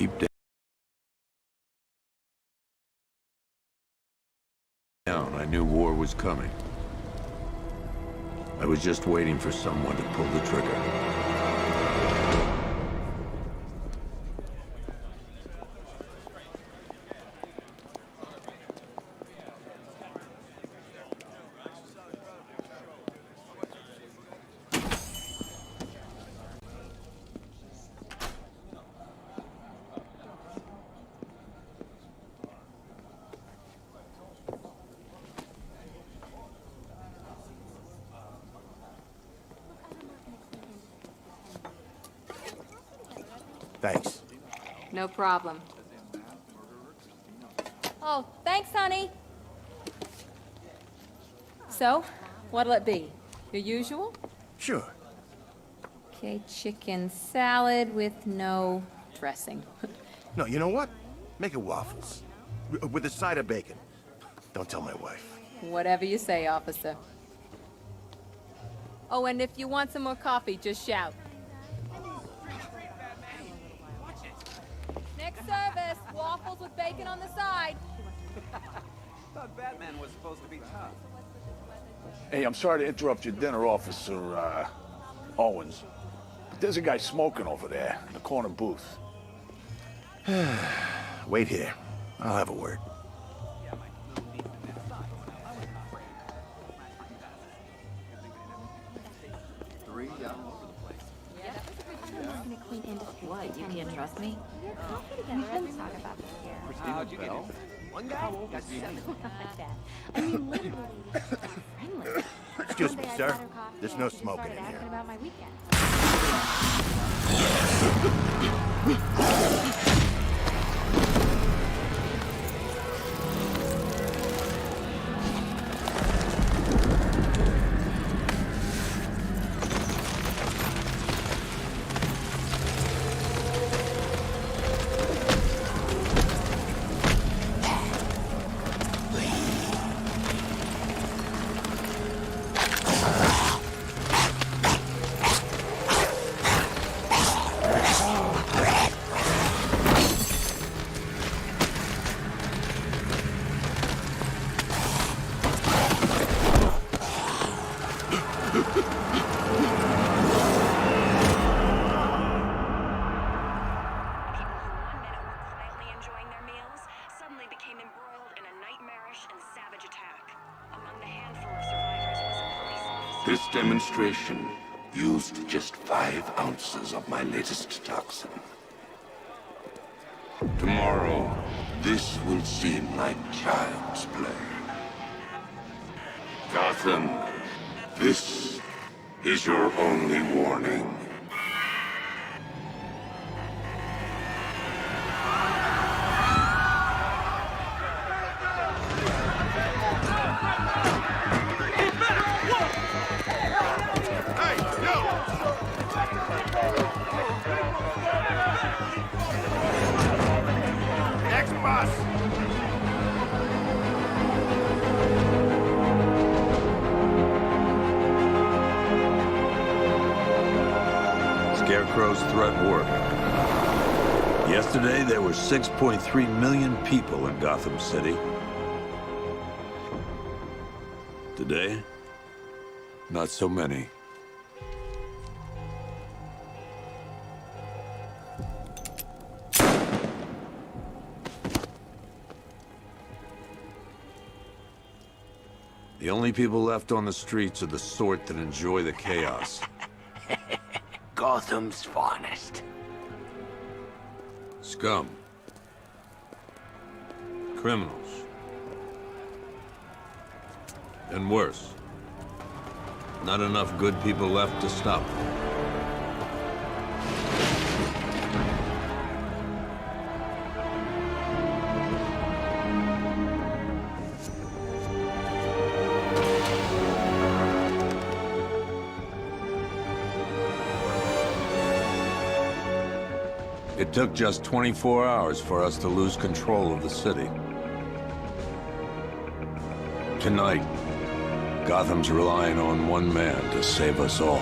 Deep down, I knew war was coming. I was just waiting for someone to pull the trigger. Thanks. No problem. Oh, thanks, honey. So, what'll it be? Your usual? Sure. Okay, chicken salad with no dressing. No, you know what? Make it waffles. With a side of bacon. Don't tell my wife. Whatever you say, officer. Oh, and if you want some more coffee, just shout. Next service, waffles with bacon on the side. Thought Batman was supposed to be tough. Hey, I'm sorry to interrupt your dinner, Officer, Owens. But there's a guy smoking over there in the corner booth. Wait here. I'll have a word. What, you can't trust me? We shouldn't talk about this here. How'd you get into it? One guy got seven. I mean, literally, friendly. Excuse me, sir. There's no smoking in Asking here. about my weekend. This demonstration used just 5 ounces of my latest toxin. Tomorrow, this will seem like child's play. Gotham, this is your only warning. Next bus! Scarecrow's threat worked. Yesterday, there were 6.3 million people in Gotham City. Today, not so many. The only people left on the streets are the sort that enjoy the chaos. Gotham's finest. Scum. Criminals. And worse. Not enough good people left to stop them. It took just 24 hours for us to lose control of the city. Tonight, Gotham's relying on one man to save us all.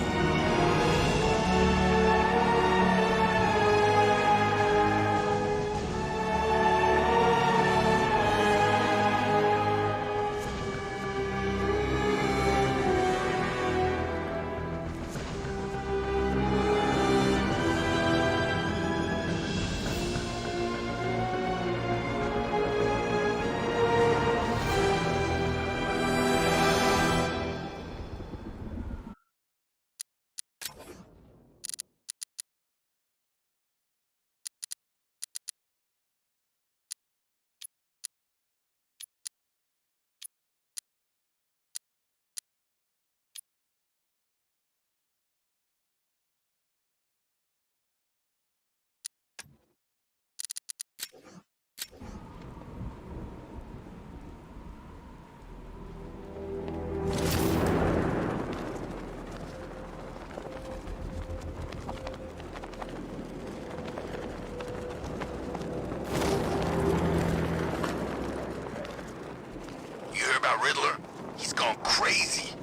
crazy.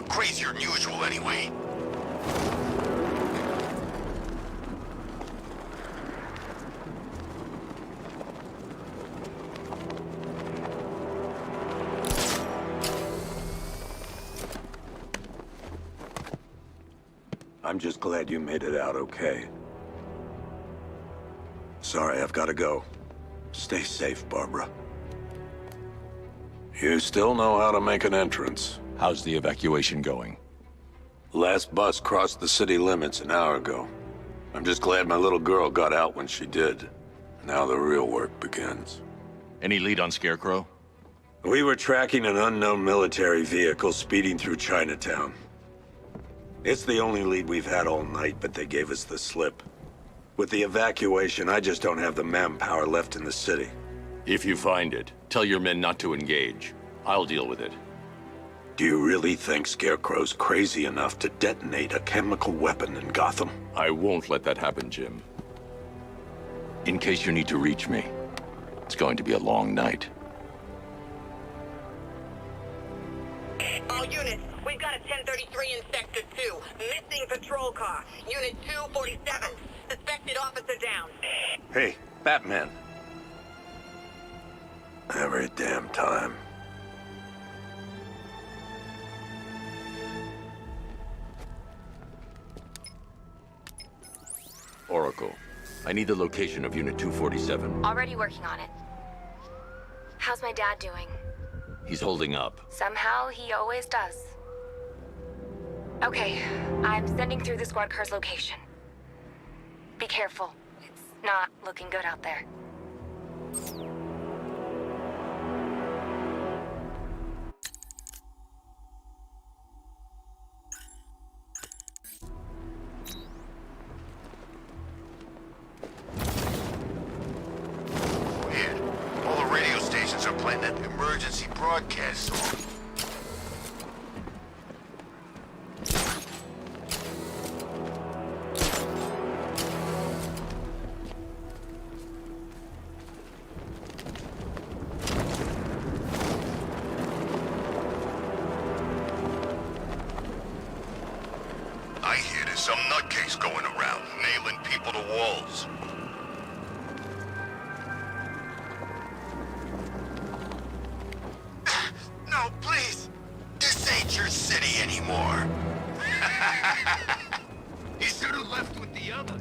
Crazier than usual, anyway. I'm just glad you made it out okay. Sorry, I've got to go. Stay safe, Barbara. You still know how to make an entrance. How's the evacuation going? Last bus crossed the city limits an hour ago. I'm just glad my little girl got out when she did. Now the real work begins. Any lead on Scarecrow? We were tracking an unknown military vehicle speeding through Chinatown. It's the only lead we've had all night, but they gave us the slip. With the evacuation, I just don't have the manpower left in the city. If you find it, tell your men not to engage. I'll deal with it. Do you really think Scarecrow's crazy enough to detonate a chemical weapon in Gotham? I won't let that happen, Jim. In case you need to reach me, it's going to be a long night. All units, we've got a 1033 in Sector 2. Missing patrol car. Unit 247. Suspected officer down. Hey, Batman. Every damn time. Oracle, I need the location of Unit 247. Already working on it. How's my dad doing? He's holding up. Somehow, he always does. Okay, I'm sending through the squad car's location. Be careful. It's not looking good out there. Weird. All the radio stations are playing that emergency broadcast song. I hear there's some nutcase going around, nailing people to walls. No, please! This ain't your city anymore. You should have left with the other.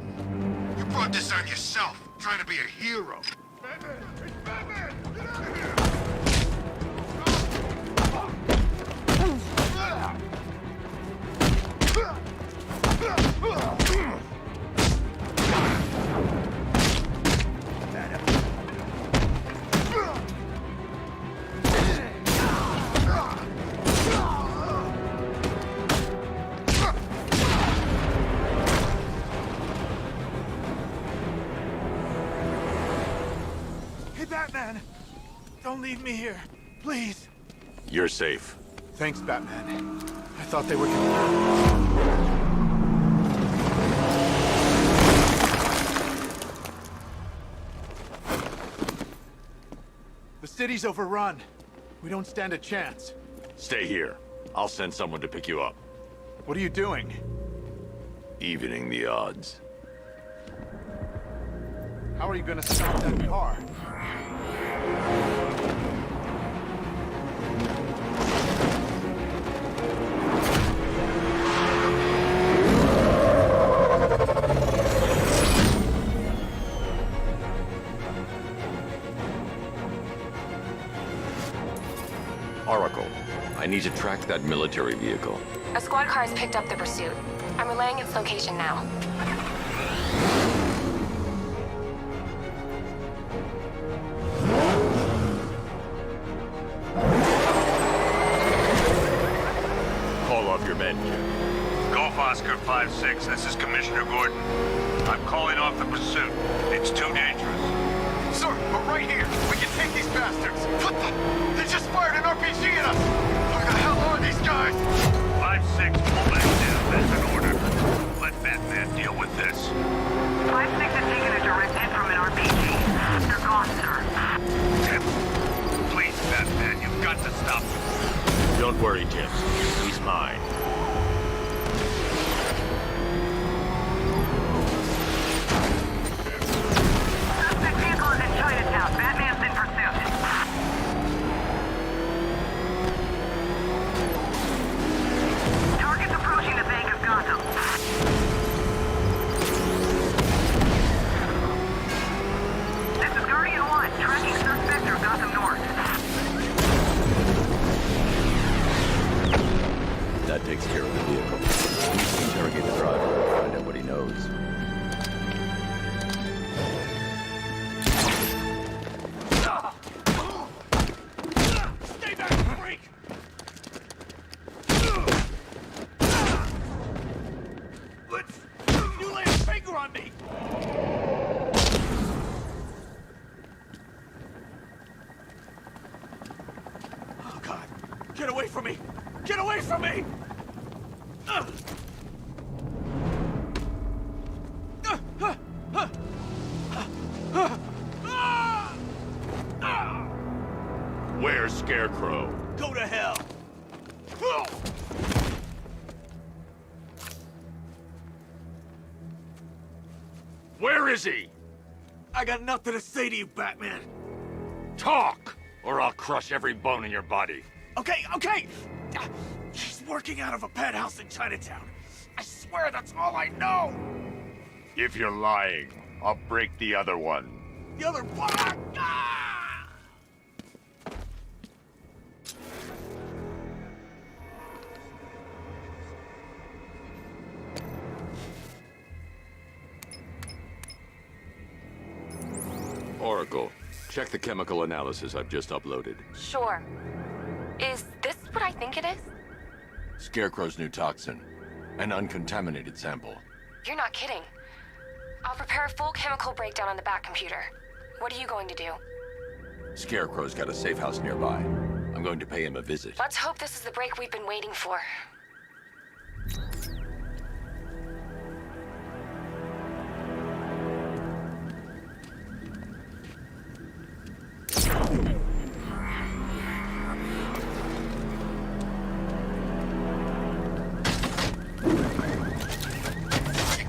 You brought this on yourself, trying to be a hero. Batman! It's Batman! Get out of here! Hey, Batman! Don't leave me here. Please. You're safe. Thanks, Batman. I thought they were gonna... The city's overrun. We don't stand a chance. Stay here. I'll send someone to pick you up. What are you doing? Evening the odds. How are you gonna stop that car? Oracle, I need to track that military vehicle. A squad car has picked up the pursuit. I'm relaying its location now. Call off your men, Jim. Golf Oscar 5-6, this is Commissioner Gordon. I'm calling off the pursuit. It's too dangerous. Sir, we're right here. We can take these bastards. What the? They just fired an RPG at us. Who the hell are these guys? 5-6, pull back down. That's an order. Let Batman deal with this. 5-6 has taken a direct hit from an RPG. They're gone, sir. Please, Batman, you've got to stop them. Don't worry, Jim. He's mine. Suspect vehicle is in Chinatown. Batman's in pursuit. Target's approaching the Bank of Gotham. This is Guardian 1, tracking suspect through Gotham North. That takes care of the vehicle. We need to interrogate the driver and find out what he knows. Stay back, freak! You lay a finger on me! Oh, God. Get away from me! Get away from me! Where's Scarecrow? Go to hell! Where is he? I got nothing to say to you, Batman. Talk, or I'll crush every bone in your body. Okay, okay! He's working out of a penthouse in Chinatown. I swear that's all I know! If you're lying, I'll break the other one. The other one! Ah! Oracle, check the chemical analysis I've just uploaded. Sure. Is this what I think it is? Scarecrow's new toxin. An uncontaminated sample. You're not kidding. I'll prepare a full chemical breakdown on the back computer. What are you going to do? Scarecrow's got a safe house nearby. I'm going to pay him a visit. Let's hope this is the break we've been waiting for. You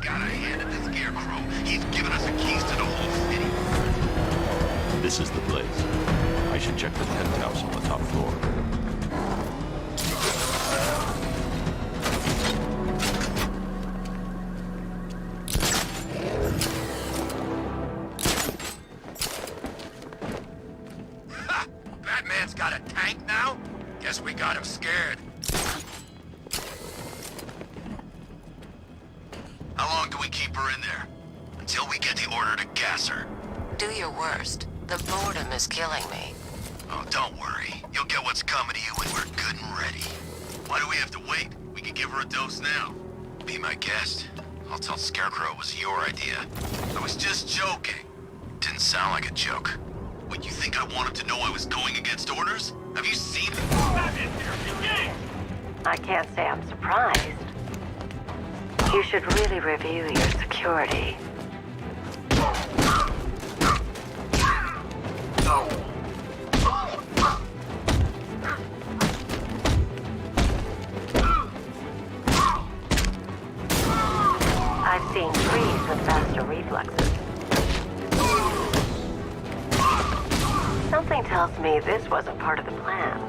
gotta hand it to Scarecrow. He's given us the keys to the whole city. This is the place. I should check the penthouse on the top floor. Ha! Batman's got a tank now? Guess we got him scared. How long do we keep her in there? Until we get the order to gas her. Do your worst. The boredom is killing me. Oh, don't worry. You'll get what's coming to you when we're good and ready. Why do we have to wait? We can give her a dose now. Be my guest. I'll tell Scarecrow it was your idea. I was just joking. Didn't sound like a joke. What, you think I want him to know I was going against orders? Have you seen it? I can't say I'm surprised. You should really review your security. I've seen trees with faster reflexes. Something tells me this wasn't part of the plan.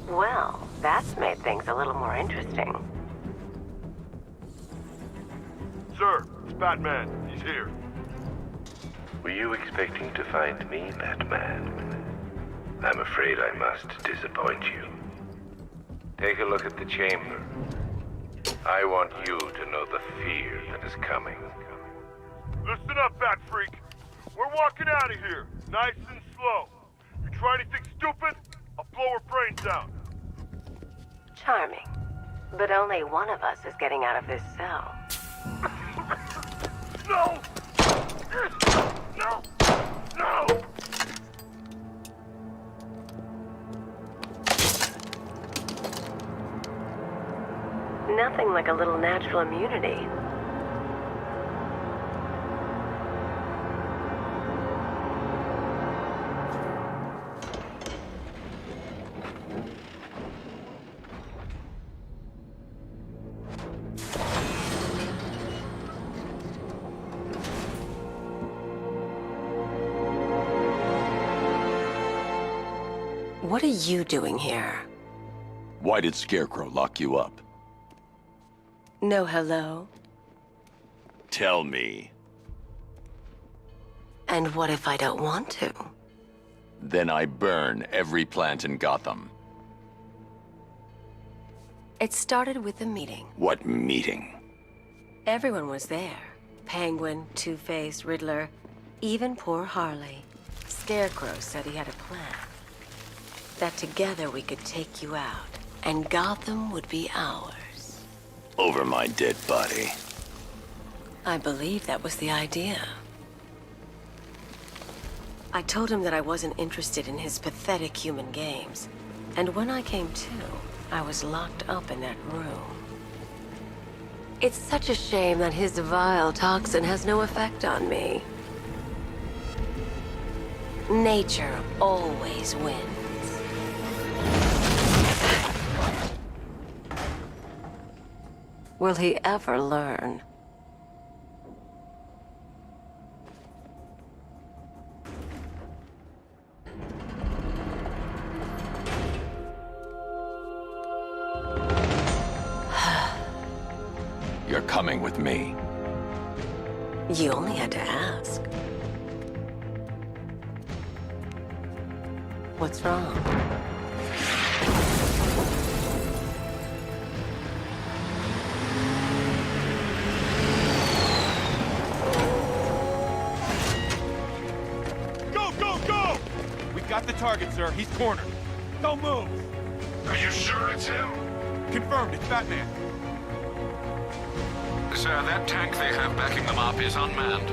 Well, that's made things a little more interesting. Sir, it's Batman. He's here. Were you expecting to find me, Batman? I'm afraid I must disappoint you. Take a look at the chamber. I want you to know the fear that is coming. Listen up, Bat Freak. We're walking out of here, nice and slow. You try anything stupid, I'll blow her brains out. Charming. But only one of us is getting out of this cell. No! No! No! Nothing like a little natural immunity. What are you doing here? Why did Scarecrow lock you up? No hello? Tell me. And what if I don't want to? Then I burn every plant in Gotham. It started with a meeting. What meeting? Everyone was there. Penguin, Two-Face, Riddler, even poor Harley. Scarecrow said he had a plan. That together we could take you out, and Gotham would be ours. Over my dead body. I believe that was the idea. I told him that I wasn't interested in his pathetic human games, and when I came to, I was locked up in that room. It's such a shame that his vile toxin has no effect on me. Nature always wins. Will he ever learn? You're coming with me. You only had to ask. What's wrong? Got the target, sir. He's cornered. Don't move. Are you sure it's him? Confirmed. It's Batman. Sir, that tank they have backing them up is unmanned.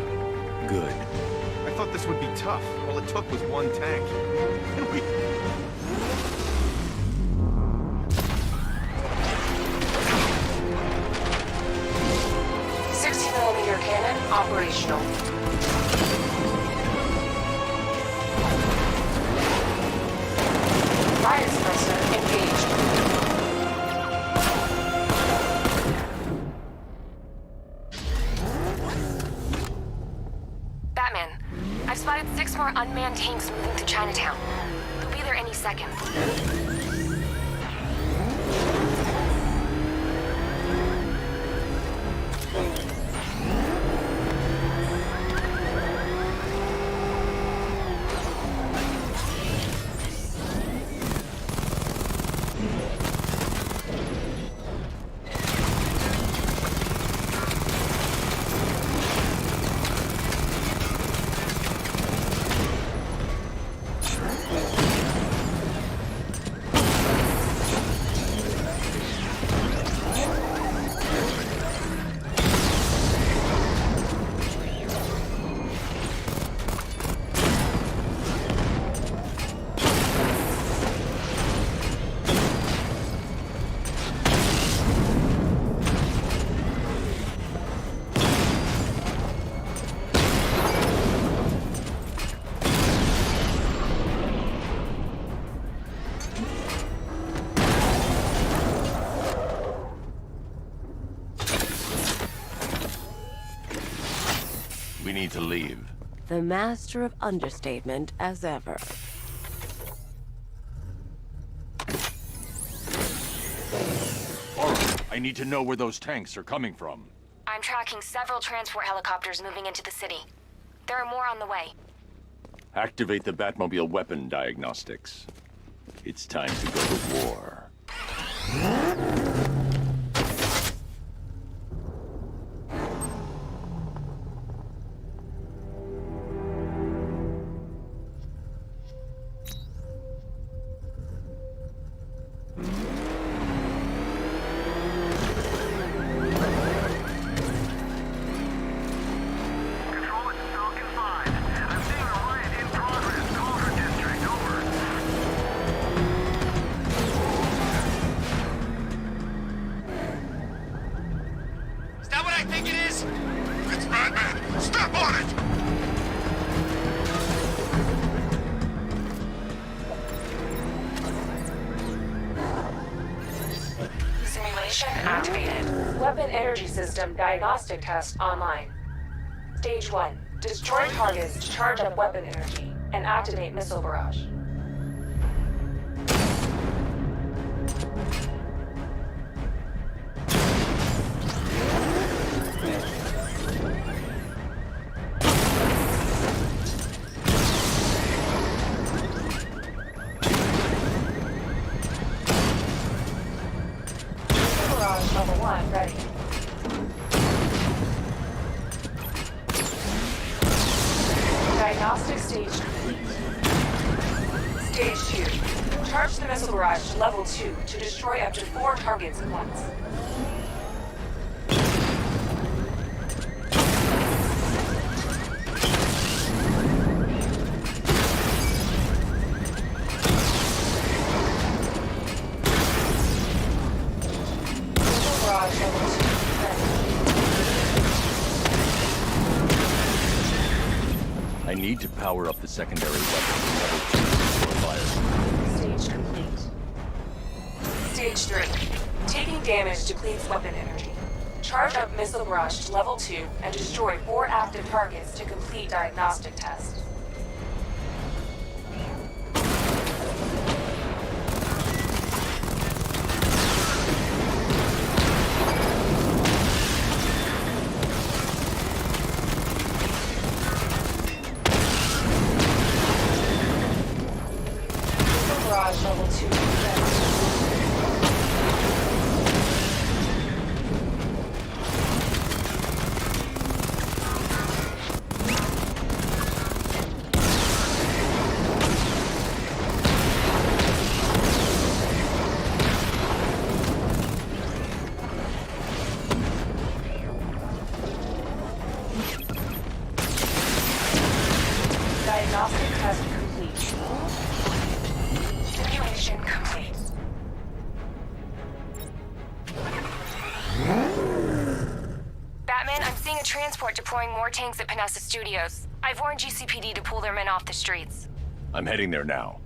Good. I thought this would be tough. All it took was one tank. And we... 60mm cannon operational. Fire suppressor engaged. Batman, I've spotted 6 more unmanned tanks moving through Chinatown. They'll be there any second. We need to leave. The master of understatement as ever. I need to know where those tanks are coming from. I'm tracking several transport helicopters moving into the city. There are more on the way. Activate the Batmobile weapon diagnostics. It's time to go to war. Weapon energy system diagnostic test online. Stage 1. Destroy targets to charge up weapon energy and activate missile barrage. Missile barrage level 1 ready. Diagnostic stage complete. Stage 2. Charge the missile barrage to level 2 to destroy up to 4 targets at once. Missile barrage level 2 ready. I need to power up the secondary weapon to level 2 before fire. Stage complete. Stage 3. Taking damage depletes weapon energy. Charge up missile barrage to level 2 and destroy 4 active targets to complete diagnostic test. Missile barrage level 2 ready. Diagnostic test complete. Simulation complete. Batman, I'm seeing a transport deploying more tanks at Panessa Studios. I've warned GCPD to pull their men off the streets. I'm heading there now.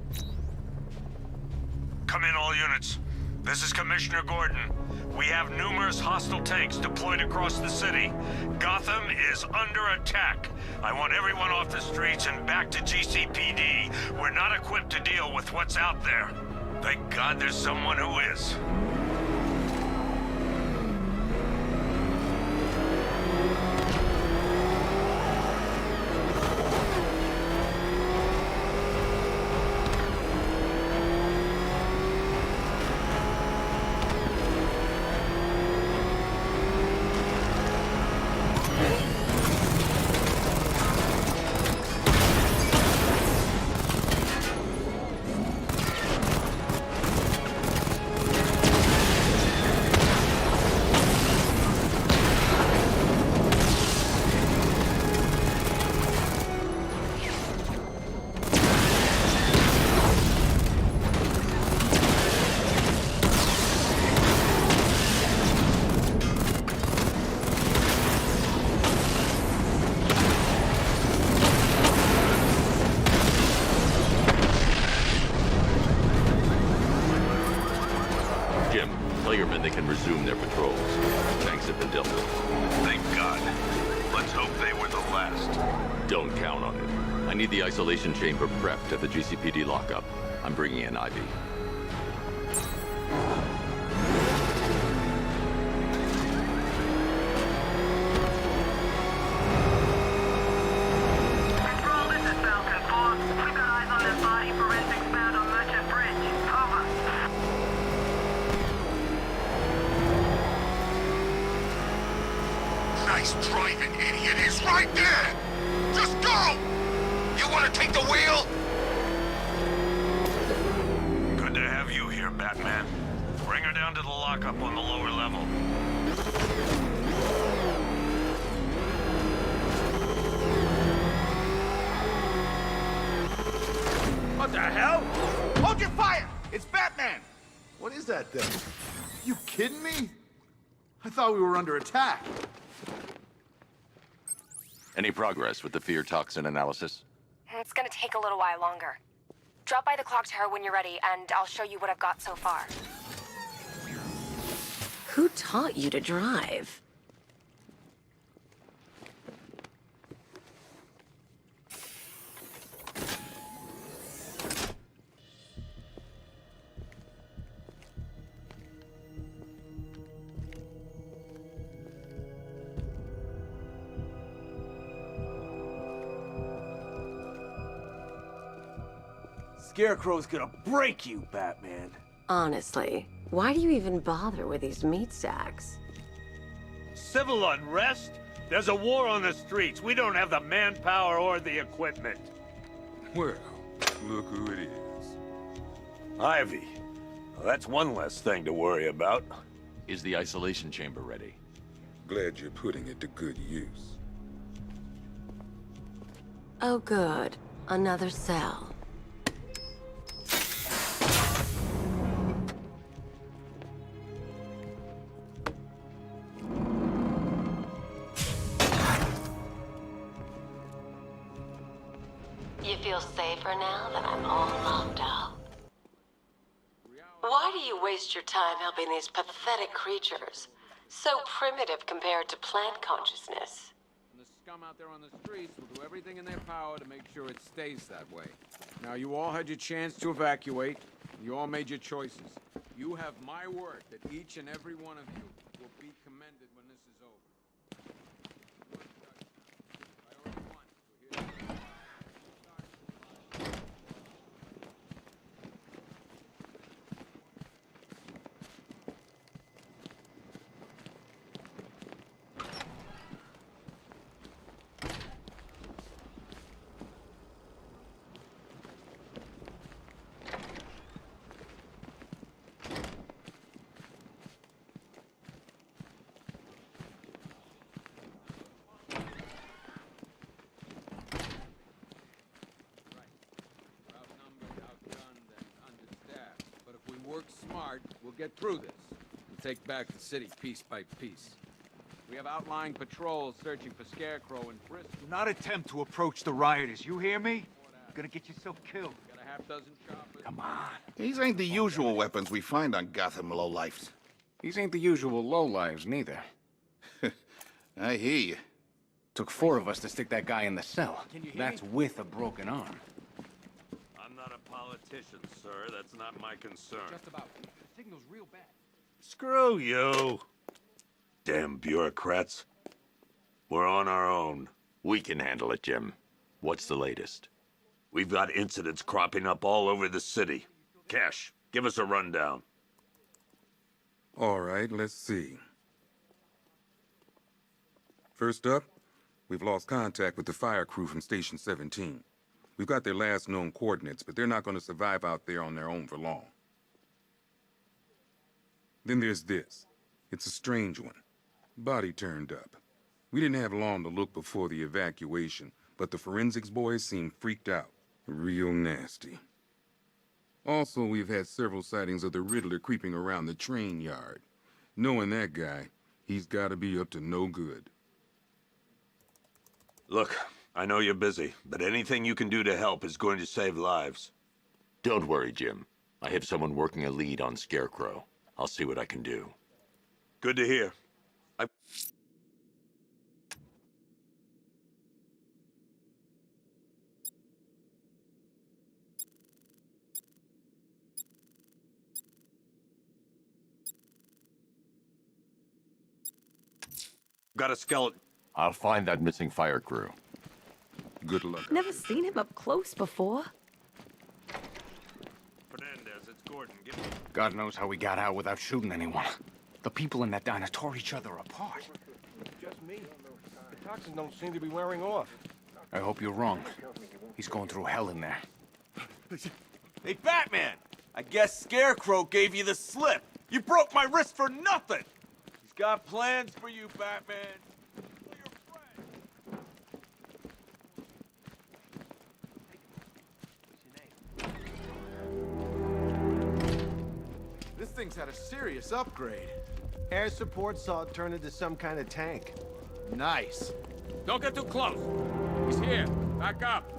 Come in, all units. This is Commissioner Gordon. We have numerous hostile tanks deployed across the city. Gotham is under attack. I want everyone off the streets and back to GCPD. We're not equipped to deal with what's out there. Thank God there's someone who is. Jim, tell your men they can resume their patrols. Tanks have been dealt with. Thank God. Let's hope they were the last. Don't count on it. I need the isolation chamber prepped at the GCPD lockup. I'm bringing in Ivy. Control, this is Falcon 4. We've got eyes on this body. Forensics found on Merchant Bridge. Over. Nice driving, idiot. He's right there. Just go. You want to take the wheel? Good to have you here, Batman. Bring her down to the lockup on the lower level. What the hell? Hold your fire! It's Batman! What is that thing? You kidding me? I thought we were under attack. Any progress with the fear toxin analysis? It's gonna take a little while longer. Drop by the clock tower when you're ready, and I'll show you what I've got so far. Who taught you to drive? Scarecrow's gonna break you, Batman. Honestly, why do you even bother with these meat sacks? Civil unrest? There's a war on the streets. We don't have the manpower or the equipment. Well, look who it is. Ivy. Well, that's one less thing to worry about. Is the isolation chamber ready? Glad you're putting it to good use. Oh good, another cell. You feel safer now that I'm all locked up? Why do you waste your time helping these pathetic creatures? So primitive compared to plant consciousness. And the scum out there on the streets will do everything in their power to make sure it stays that way. Now, you all had your chance to evacuate. You all made your choices. You have my word that each and every one of you will be commended when this is over. Work smart, we'll get through this. We'll take back the city piece by piece. We have outlying patrols searching for Scarecrow and Bristol. Do not attempt to approach the rioters, you hear me? You're gonna get yourself killed. Got a half-dozen choppers. Come on. These ain't the usual weapons we find on Gotham lowlifes. These ain't the usual lowlives, neither. I hear you. Took 4 of us to stick that guy in the cell. That's with a broken arm. I'm not a politician, sir. That's not my concern. Just about. The signal's real bad. Screw you. Damn bureaucrats. We're on our own. We can handle it, Jim. What's the latest? We've got incidents cropping up all over the city. Cash, give us a rundown. All right, let's see. First up, we've lost contact with the fire crew from Station 17. We've got their last known coordinates, but they're not going to survive out there on their own for long. Then there's this. It's a strange one. Body turned up. We didn't have long to look before the evacuation, but the forensics boys seemed freaked out. Real nasty. Also, we've had several sightings of the Riddler creeping around the train yard. Knowing that guy, he's got to be up to no good. Look, I know you're busy, but anything you can do to help is going to save lives. Don't worry, Jim. I have someone working a lead on Scarecrow. I'll see what I can do. Good to hear. Got a skeleton. I'll find that missing fire crew. Good luck. Never seen him up close before. Fernandez, it's Gordon. Give me... God knows how we got out without shooting anyone. The people in that diner tore each other apart. Just me. The toxins don't seem to be wearing off. I hope you're wrong. He's going through hell in there. Hey, Batman! I guess Scarecrow gave you the slip. You broke my wrist for nothing! He's got plans for you, Batman. This thing's had a serious upgrade. Air support saw it turn into some kind of tank. Nice. Don't get too close. He's here. Back up.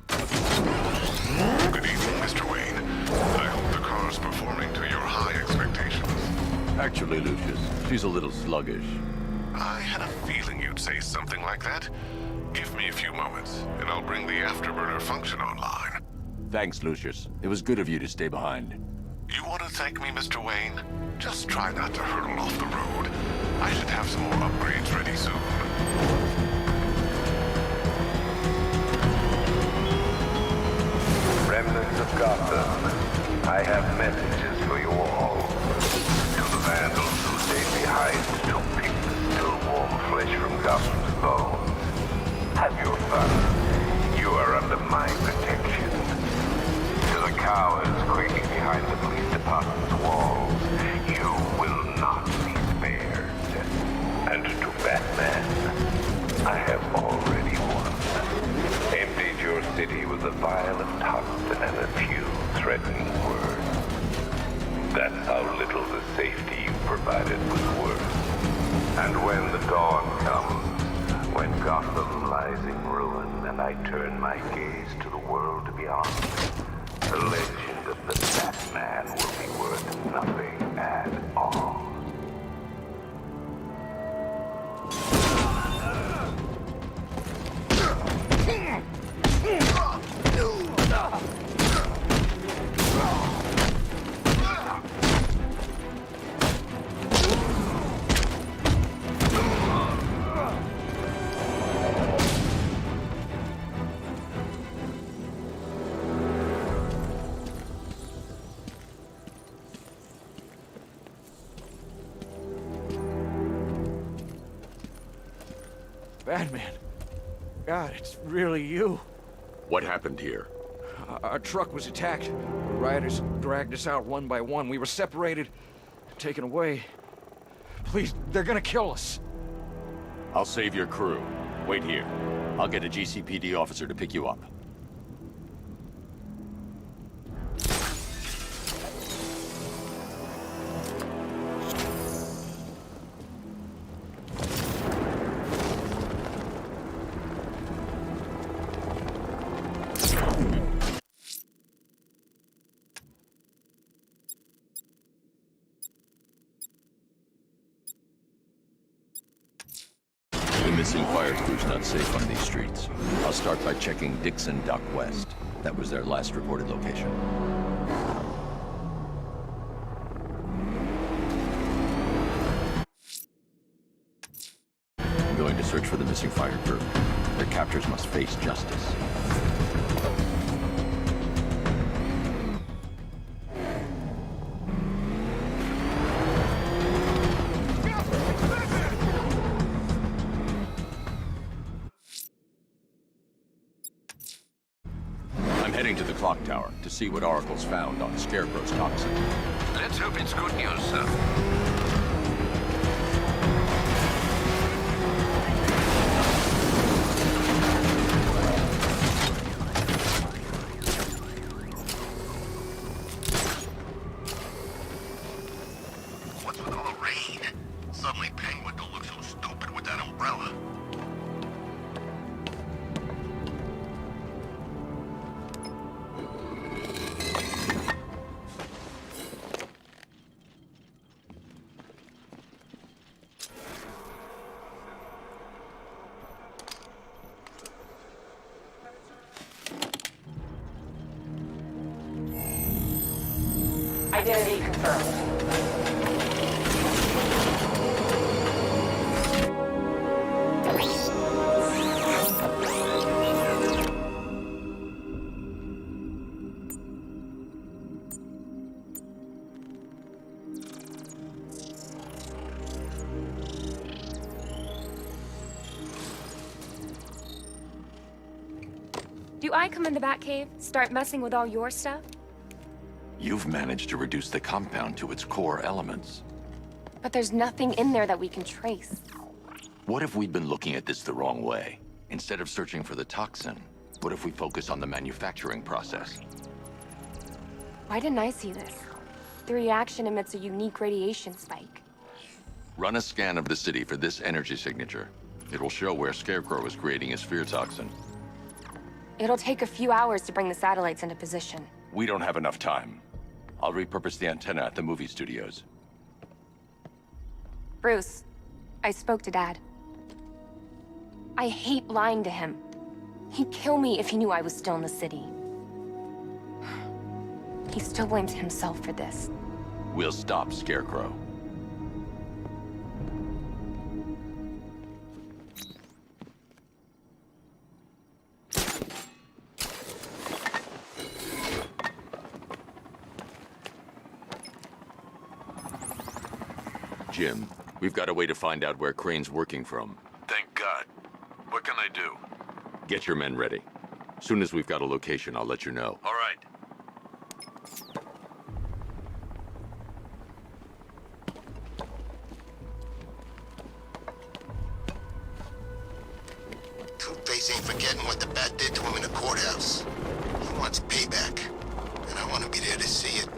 Good evening, Mr. Wayne. I hope the car's performing to your high Actually, Lucius, she's a little sluggish. I had a feeling you'd say something like that. Give me a few moments, and I'll bring the afterburner function online. Thanks, Lucius. It was good of you to stay behind. You want to thank me, Mr. Wayne? Just try not to hurtle off the road. I should have some more upgrades ready soon. Remnants of Gotham, I have messages for you all. To the vandals who stayed behind to pick the still warm flesh from Gotham's bones. Have your fun. You are under my protection. To the cowards quaking behind the police department's walls, you will not be spared. And to Batman, I have already won. Emptied your city with a vial of toxin and a few threatening words. That's how little the safety you provided was worth. And when the dawn comes, when Gotham lies in ruin and I turn my gaze to the world beyond, the legend of the Batman will be worth nothing at all. Batman. God, it's really you. What happened here? Our truck was attacked. The rioters dragged us out one by one. We were separated, taken away. Please, they're gonna kill us. I'll save your crew. Wait here. I'll get a GCPD officer to pick you up. The missing fire crew's not safe on these streets. I'll start by checking Dixon Dock West. That was their last reported location. I'm going to search for the missing fire crew. Their captors must face justice. Heading to the clock tower to see what Oracle's found on Scarecrow's toxin. Let's hope it's good news, sir. What's with all the rain? Suddenly Penguin don't look so stupid with that umbrella. Identity confirmed. Do I come in the Batcave, start messing with all your stuff? You've managed to reduce the compound to its core elements. But there's nothing in there that we can trace. What if we'd been looking at this the wrong way? Instead of searching for the toxin, what if we focus on the manufacturing process? Why didn't I see this? The reaction emits a unique radiation spike. Run a scan of the city for this energy signature. It will show where Scarecrow is creating his fear toxin. It'll take a few hours to bring the satellites into position. We don't have enough time. I'll repurpose the antenna at the movie studios. Bruce, I spoke to Dad. I hate lying to him. He'd kill me if he knew I was still in the city. He still blames himself for this. We'll stop Scarecrow. Jim, we've got a way to find out where Crane's working from. Thank God. What can I do? Get your men ready. Soon as we've got a location, I'll let you know. All right. Two-Face ain't forgetting what the Bat did to him in the courthouse. He wants payback, and I want to be there to see it.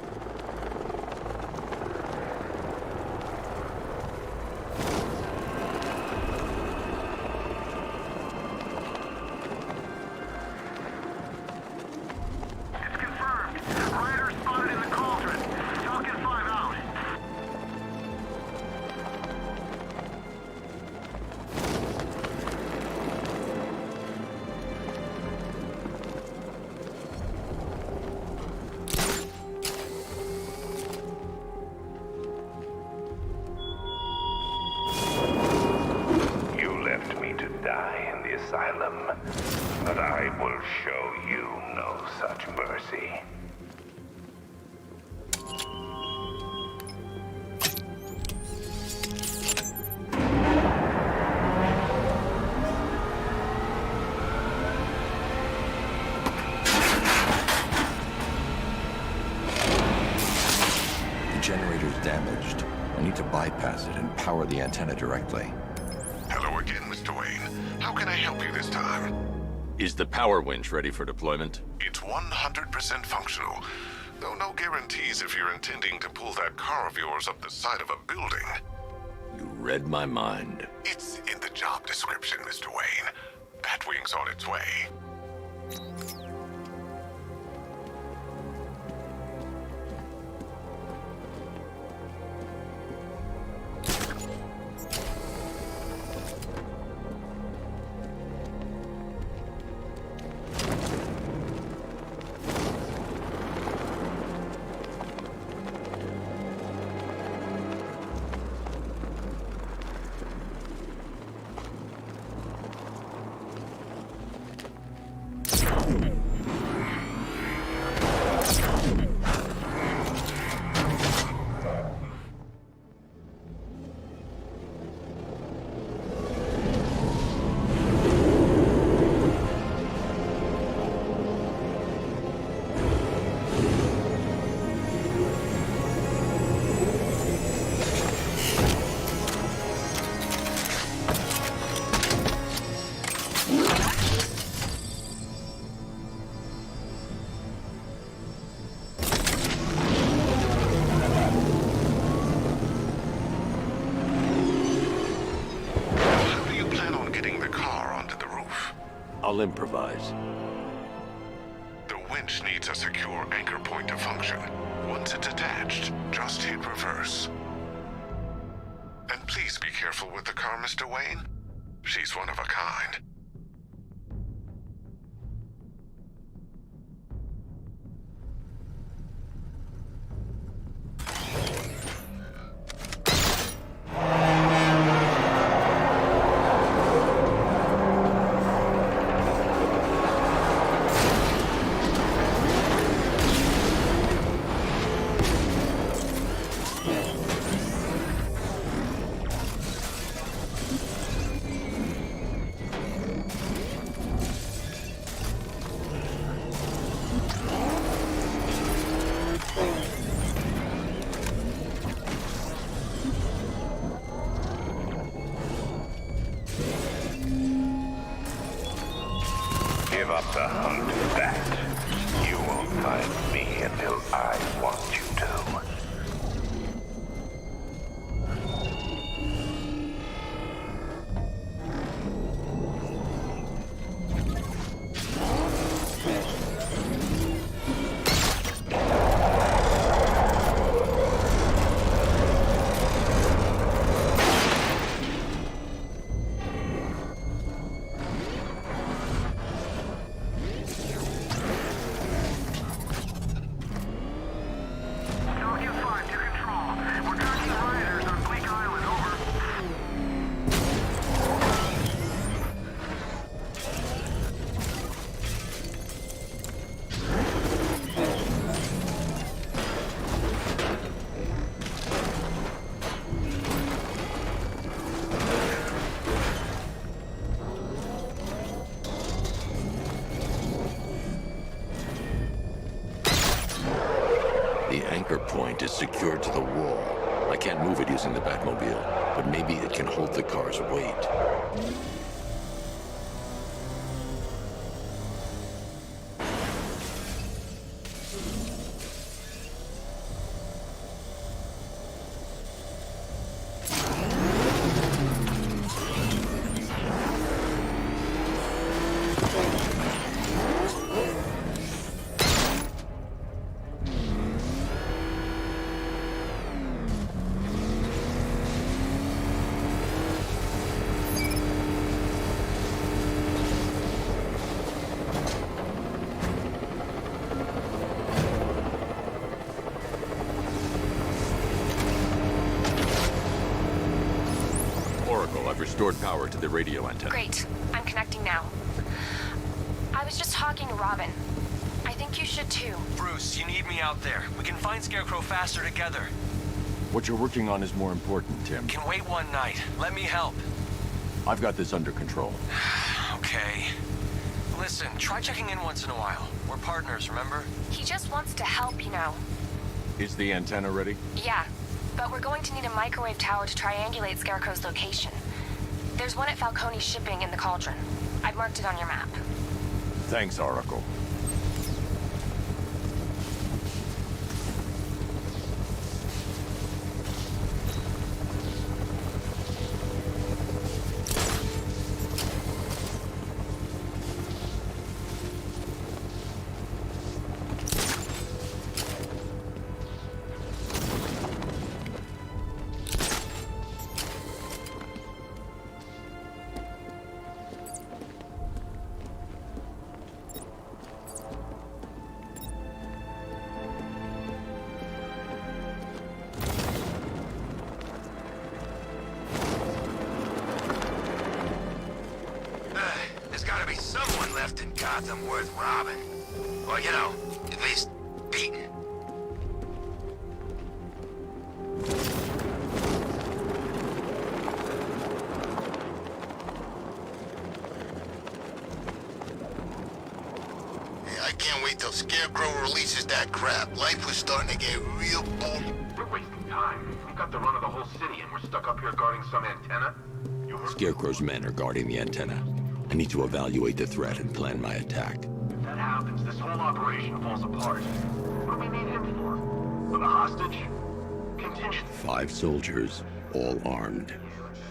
But I will show you no such mercy. The generator's damaged. I need to bypass it and power the antenna directly. Hello again, Mr. Wayne. How can I help you this time? Is the power winch ready for deployment? It's 100% functional, though no guarantees if you're intending to pull that car of yours up the side of a building. You read my mind. It's in the job description, Mr. Wayne. Batwing's on its way. I'll improvise. The winch needs a secure anchor point to function. Once it's attached, just hit reverse. And please be careful with the car, Mr. Wayne. She's one of a kind. anchor point is secured to the wall. I can't move it using the Batmobile, but maybe it can hold the car's weight. I've restored power to the radio antenna. Great. I'm connecting now. I was just talking to Robin. I think you should too. Bruce, you need me out there. We can find Scarecrow faster together. What you're working on is more important, Tim. Can wait one night. Let me help. I've got this under control. Okay. Listen, try checking in once in a while. We're partners, remember? He just wants to help, you know. Is the antenna ready? Yeah, but we're going to need a microwave tower to triangulate Scarecrow's location. There's one at Falcone Shipping in the Cauldron. I've marked it on your map. Thanks, Oracle. In Gotham worth robbing. Or, you know, at least beating. Hey, I can't wait till Scarecrow releases that crap. Life was starting to get real boring. We're wasting time. We've got the run of the whole city and we're stuck up here guarding some antenna. Scarecrow's men are guarding the antenna. I need to evaluate the threat and plan my attack. If that happens, this whole operation falls apart. What do we need him for? For the hostage? Contingent. 5 soldiers, all armed.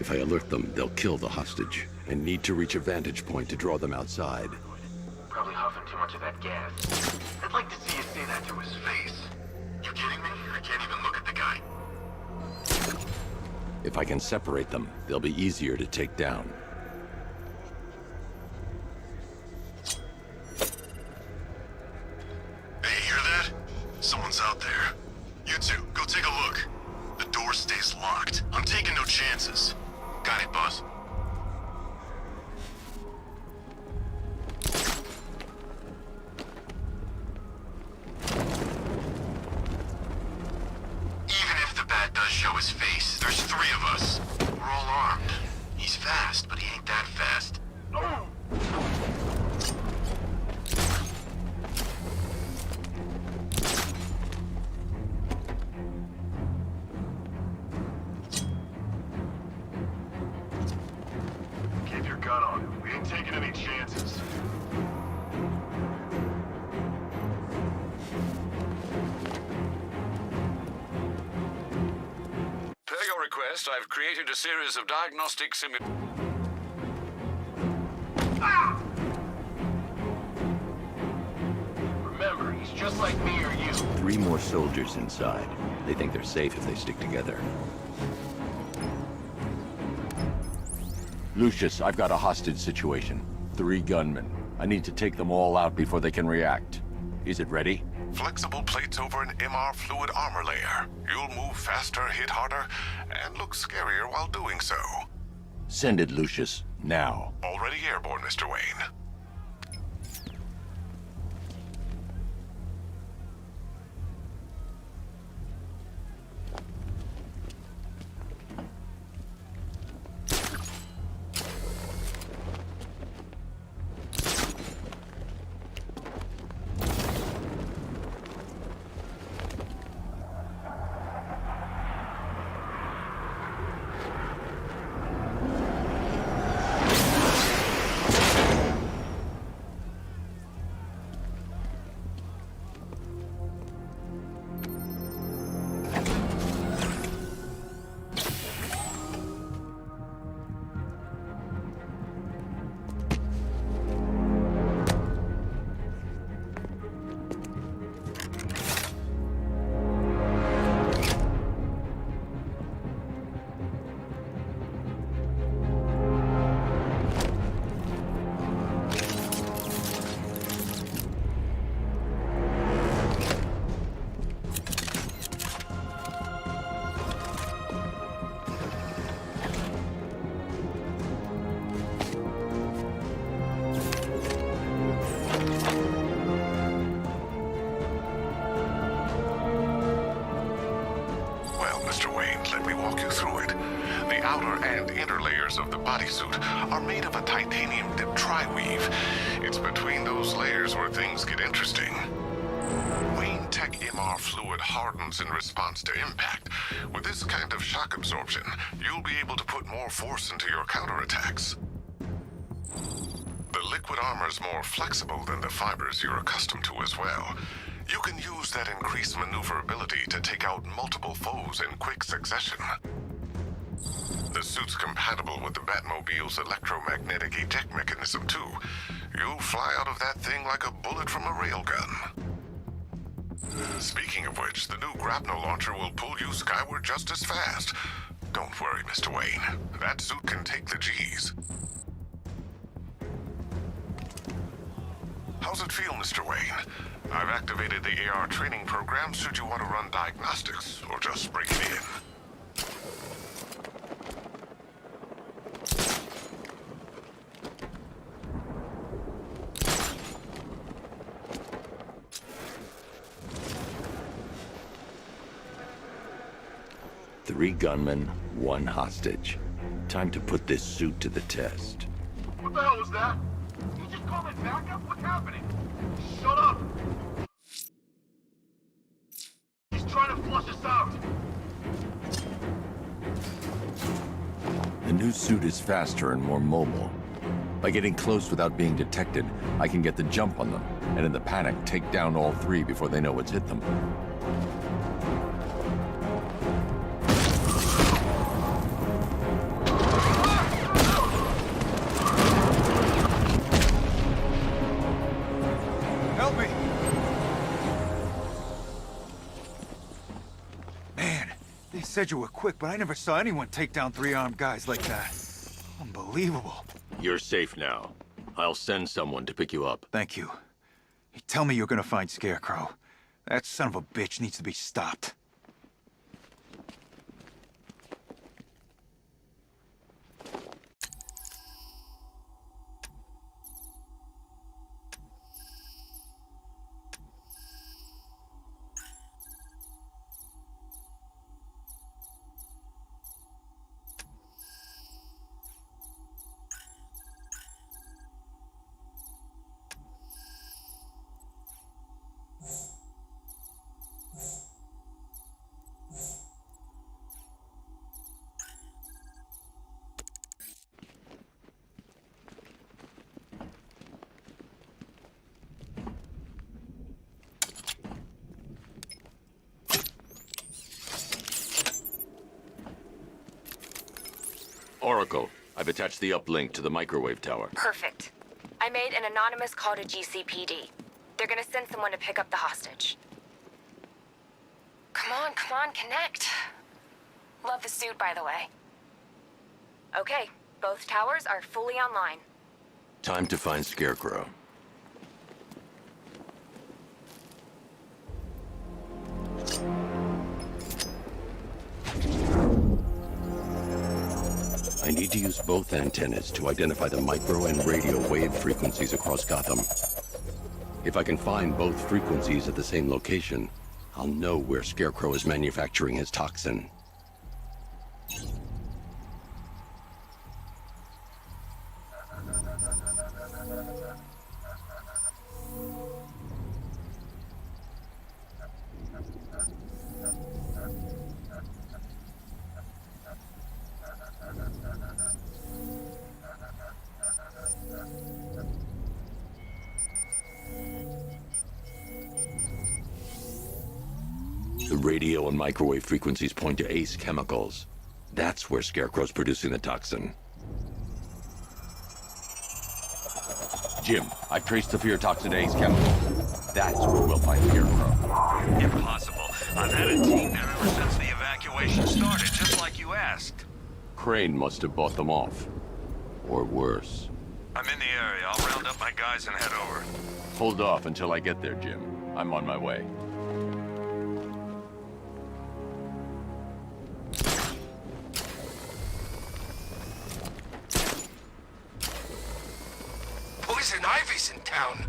If I alert them, they'll kill the hostage, and need to reach a vantage point to draw them outside. Probably huffing too much of that gas. I'd like to see you say that to his face. You kidding me? I can't even look at the guy. If I can separate them, they'll be easier to take down. Someone's out there. You two, go take a look. The door stays locked. I'm taking no chances. Got it, boss. Even if the bat does show his face, there's 3 of us. We're all armed. He's fast, but he ain't that fast. Oh! Gun on him. We ain't taking any chances. Per your request, I've created a series of diagnostic Remember, he's just like me or you. 3 more soldiers inside. They think they're safe if they stick together. Lucius, I've got a hostage situation. 3 gunmen. I need to take them all out before they can react. Is it ready? Flexible plates over an MR fluid armor layer. You'll move faster, hit harder, and look scarier while doing so. Send it, Lucius. Now. Already airborne, Mr. Wayne. walk you through it. The outer and inner layers of the bodysuit are made of a titanium-dipped tri-weave. It's between those layers where things get interesting. Wayne Tech MR fluid hardens in response to impact. With this kind of shock absorption, you'll be able to put more force into your counterattacks. The liquid armor's more flexible than the fibers you're accustomed to as well. You can use that increased maneuverability to take out multiple foes in quick succession. The suit's compatible with the Batmobile's electromagnetic eject mechanism, too. You'll fly out of that thing like a bullet from a railgun. Speaking of which, the new grapnel launcher will pull you skyward just as fast. Don't worry, Mr. Wayne. That suit can take the G's. How's it feel, Mr. Wayne? I've activated the AR training program should you want to run diagnostics, or just break it in. Three gunmen, one hostage. Time to put this suit to the test. What the hell was that? You just called it backup? What's happening? Shut up! He's trying to flush us out. The new suit is faster and more mobile. By getting close without being detected, I can get the jump on them, and in the panic, take down all three before they know what's hit them. Said you were quick, but I never saw anyone take down three armed guys like that. Unbelievable. You're safe now. I'll send someone to pick you up. Thank you. You tell me you're gonna find Scarecrow. That son of a bitch needs to be stopped. Oracle, I've attached the uplink to the microwave tower. Perfect. I made an anonymous call to GCPD. They're gonna send someone to pick up the hostage. Come on, connect. Love the suit, by the way. Okay, both towers are fully online. Time to find Scarecrow. I need to use both antennas to identify the micro and radio wave frequencies across Gotham. If I can find both frequencies at the same location, I'll know where Scarecrow is manufacturing his toxin. The radio and microwave frequencies point to Ace Chemicals. That's where Scarecrow's producing the toxin. Jim, I've traced the fear toxin to Ace Chemicals. That's where we'll find Scarecrow. Impossible. I've had a team there ever since the evacuation started, just like you asked. Crane must have bought them off. Or worse. I'm in the area. I'll round up my guys and head over. Hold off until I get there, Jim. I'm on my way. Poison Ivy's in town.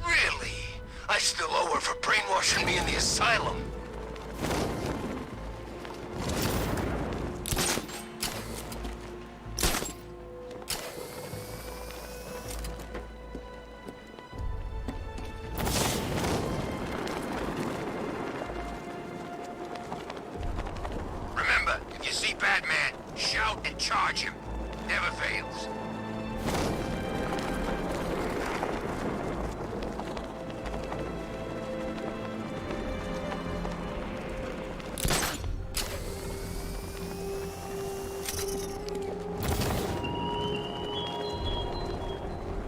Really? I still owe her for brainwashing me in the asylum. Batman. Shout and charge him. Never fails.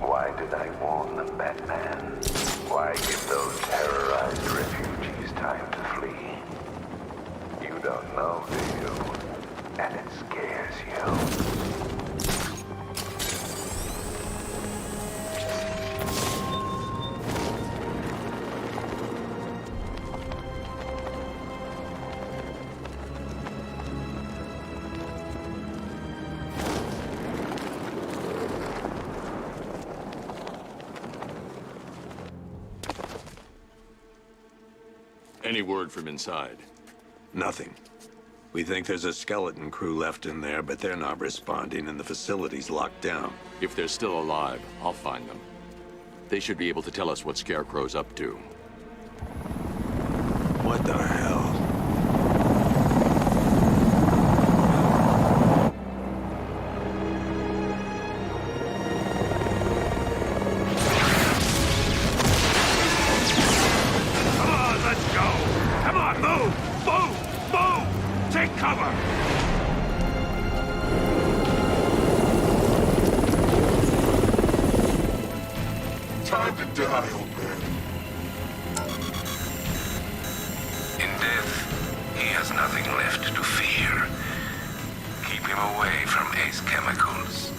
Why did I warn them, Batman? Why give those terrorized refugees time to flee? You don't know, do you? And it scares you. Any word from inside? Nothing. We think there's a skeleton crew left in there, but they're not responding and the facility's locked down. If they're still alive, I'll find them. They should be able to tell us what Scarecrow's up to. What the hell? Time to die, old man. In death, he has nothing left to fear. Keep him away from Ace Chemicals.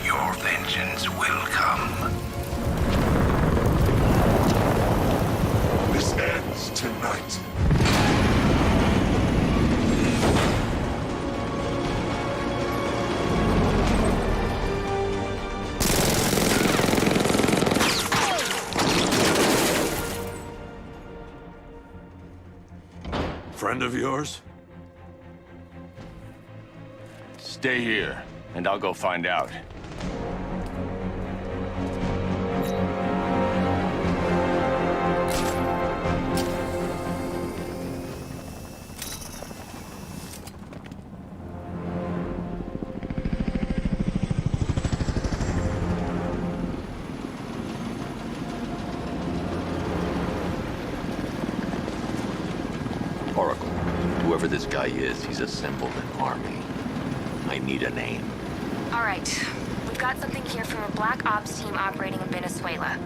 Your vengeance will come. This ends tonight. Friend of yours? Stay here, and I'll go find out. Oracle, whoever this guy is, he's assembled an army. I need a name. All right. We've got something here from a Black Ops team operating in Venezuela.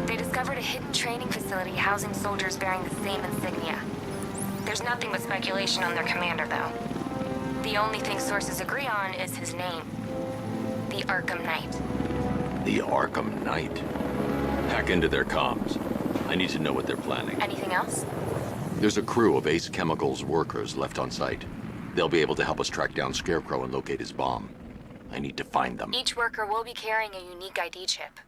They discovered a hidden training facility housing soldiers bearing the same insignia. There's nothing but speculation on their commander, though. The only thing sources agree on is his name. The Arkham Knight. The Arkham Knight. Hack into their comms. I need to know what they're planning. Anything else? There's a crew of Ace Chemicals workers left on site. They'll be able to help us track down Scarecrow and locate his bomb. I need to find them. Each worker will be carrying a unique ID chip.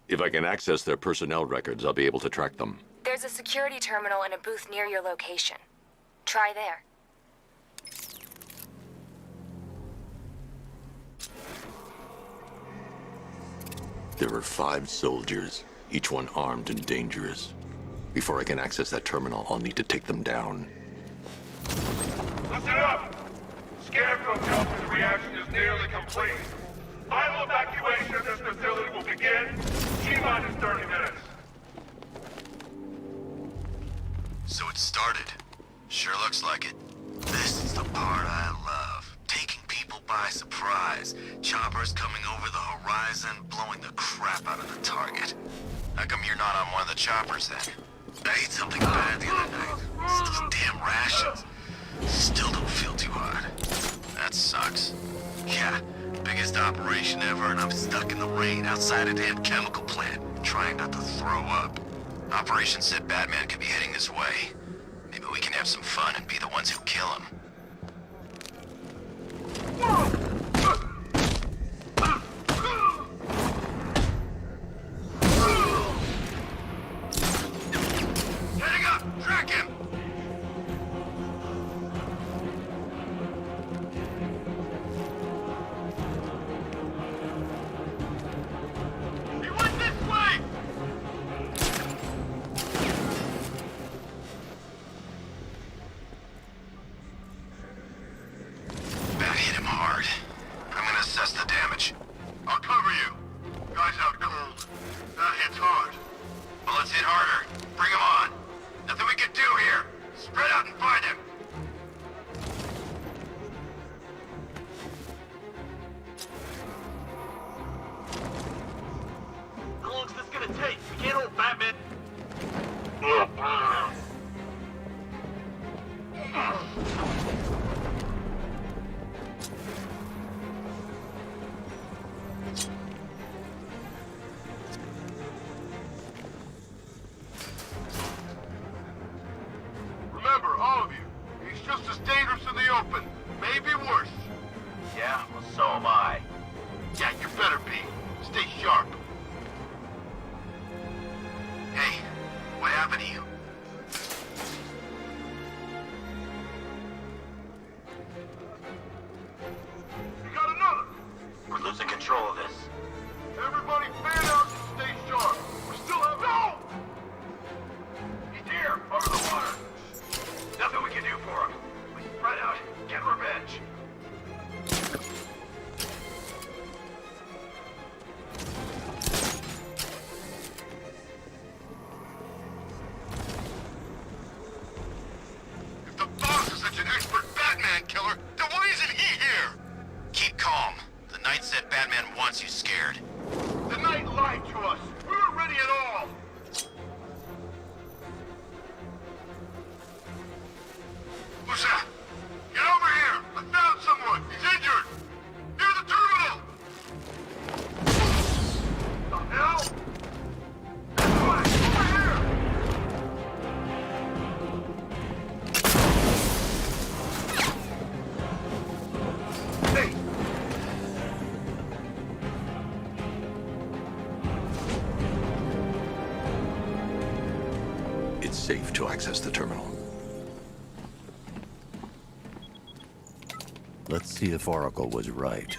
If I can access their personnel records, I'll be able to track them. There's a security terminal in a booth near your location. Try there. There are 5 soldiers, each one armed and dangerous. Before I can access that terminal, I'll need to take them down. Listen up! Scarecrow tells me the reaction is nearly complete. Final evacuation of this facility will begin T-minus 30 minutes. So it started. Sure looks like it. This is the part I love. Taking people by surprise. Choppers coming over the horizon, blowing the crap out of the target. How come you're not on one of the choppers then? I ate something bad the other night. It's those damn rations. Still don't feel too hot. That sucks. Yeah, biggest operation ever, and I'm stuck in the rain outside a damn chemical plant, trying not to throw up. Operation said Batman could be heading this way. Maybe we can have some fun and be the ones who kill him. Heading up! Track him! He went this way! just as dangerous in the open. Maybe worse. Yeah, well, so am I. Yeah, you better be. Stay sharp. Hey, what happened to you? You got another. We're losing control of this. Everybody fan out and stay sharp. We still have... No! He's here, over the water. Nothing we can do for him. We spread out, get revenge. If the boss is such an expert Batman killer, then why isn't he here? Keep calm. The Knight said Batman wants you scared. The Knight lied to us. We weren't ready at all. Who's that? Get over here! I found someone! He's injured! Near the terminal! The hell? Everybody, over here! Hey! It's safe to access the terminal. Let's see if Oracle was right.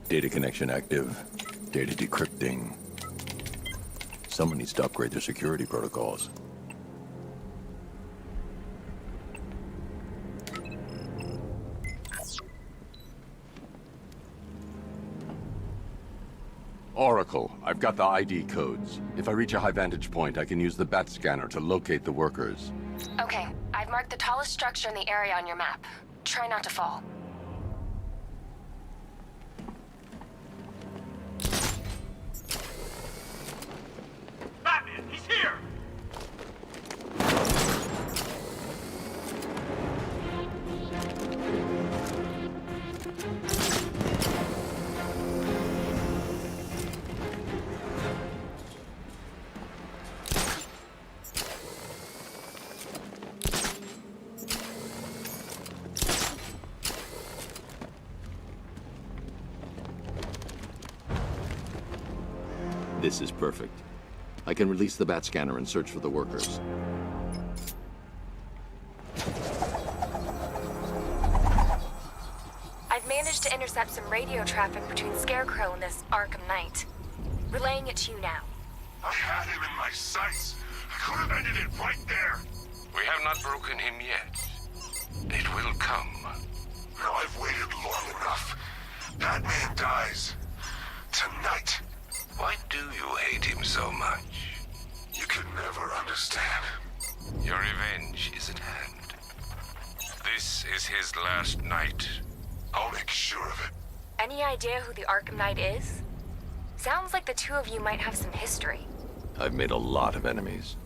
Data connection active. Data decrypting. Someone needs to upgrade their security protocols. Oracle, I've got the ID codes. If I reach a high vantage point, I can use the bat scanner to locate the workers. Okay, I've marked the tallest structure in the area on your map. Try not to fall. Batman, he's here! This is perfect. I can release the bat scanner and search for the workers. I've managed to intercept some radio traffic between Scarecrow and this Arkham Knight. Relaying it to you now. I had him in my sights. I could have ended it right there. We have not broken him yet. It will come. Now I've waited long enough. Batman dies. Tonight. Why do you hate him so much? You can never understand. Your revenge is at hand. This is his last night. I'll make sure of it. Any idea who the Arkham Knight is? Sounds like the two of you might have some history. I've made a lot of enemies.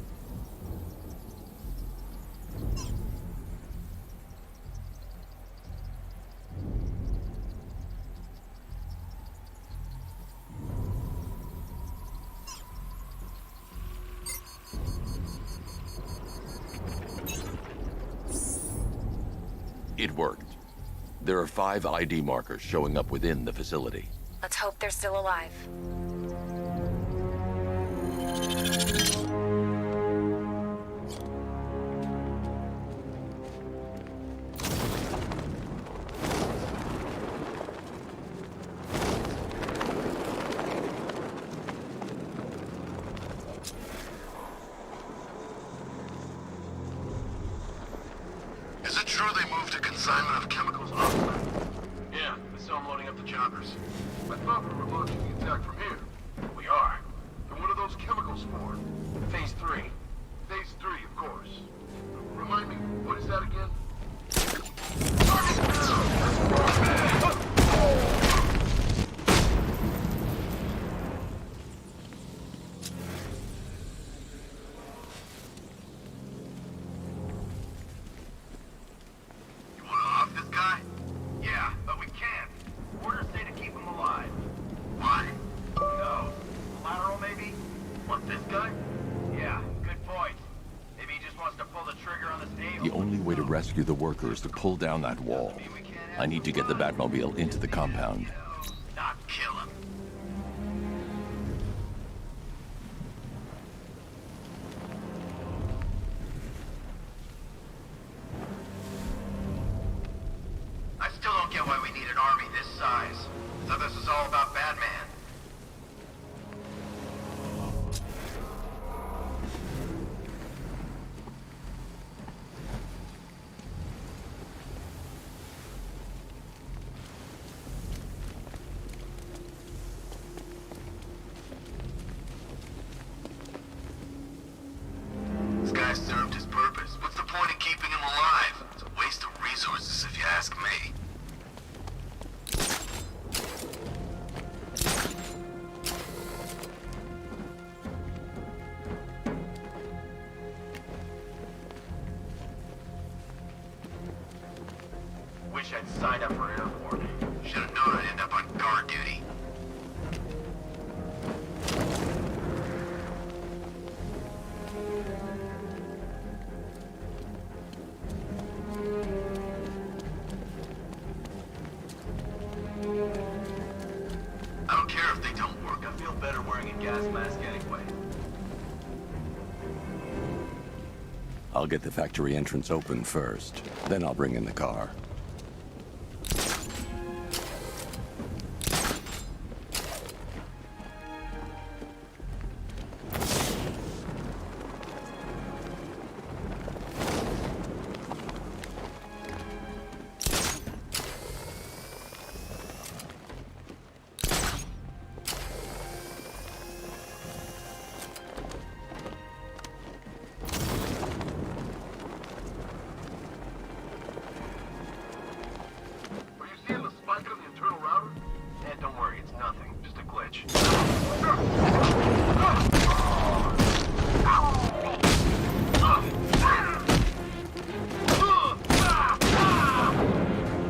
It worked. There are 5 ID markers showing up within the facility. Let's hope they're still alive. Is it true they moved a consignment of chemicals offsite? Yeah, I saw them loading up the choppers. I thought we were launching the attack from here. We are. Then what are those chemicals for? Phase 3. Phase 3, of course. Remind me, what is that again? You wanna off this guy? Yeah, but we can't. Orders say to keep him alive. Why? No. Collateral, maybe? Want this guy? Yeah, good point. Maybe he just wants to The only way to rescue the worker is to pull down that wall. I need to get the Batmobile into the compound. Not kill him. I still don't get why we need an army this size. So this is all about Batman. This guy served his purpose. What's the point of keeping him alive? It's a waste of resources if you ask me. Wish I'd signed up for airport. Should have known I'd end up on guard duty. I don't care if they don't work. I feel better wearing a gas mask anyway. I'll get the factory entrance open first. Then I'll bring in the car. Are you seeing the spike on the internal router? And don't worry, it's nothing. Just a glitch.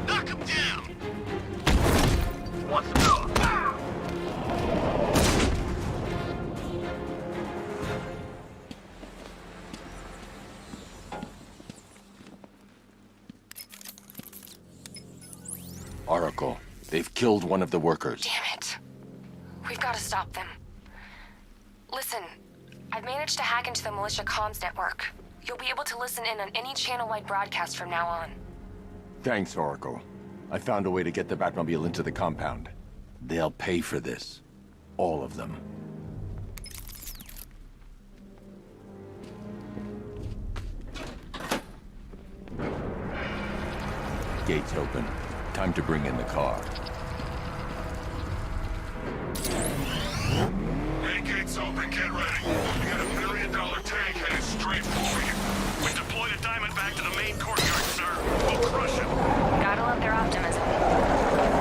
Knock him down! Wants to know. Oracle, they've killed one of the workers. Damn it. We've got to stop them. Listen, I've managed to hack into the militia comms network. You'll be able to listen in on any channel-wide broadcast from now on. Thanks, Oracle. I found a way to get the Batmobile into the compound. They'll pay for this. All of them. Gates open. Time to bring in the car. Main gate's open, get ready. We got $1 million tank headed straight for you. We deployed a Diamondback to the main courtyard, sir. We'll crush him. Gotta love their optimism.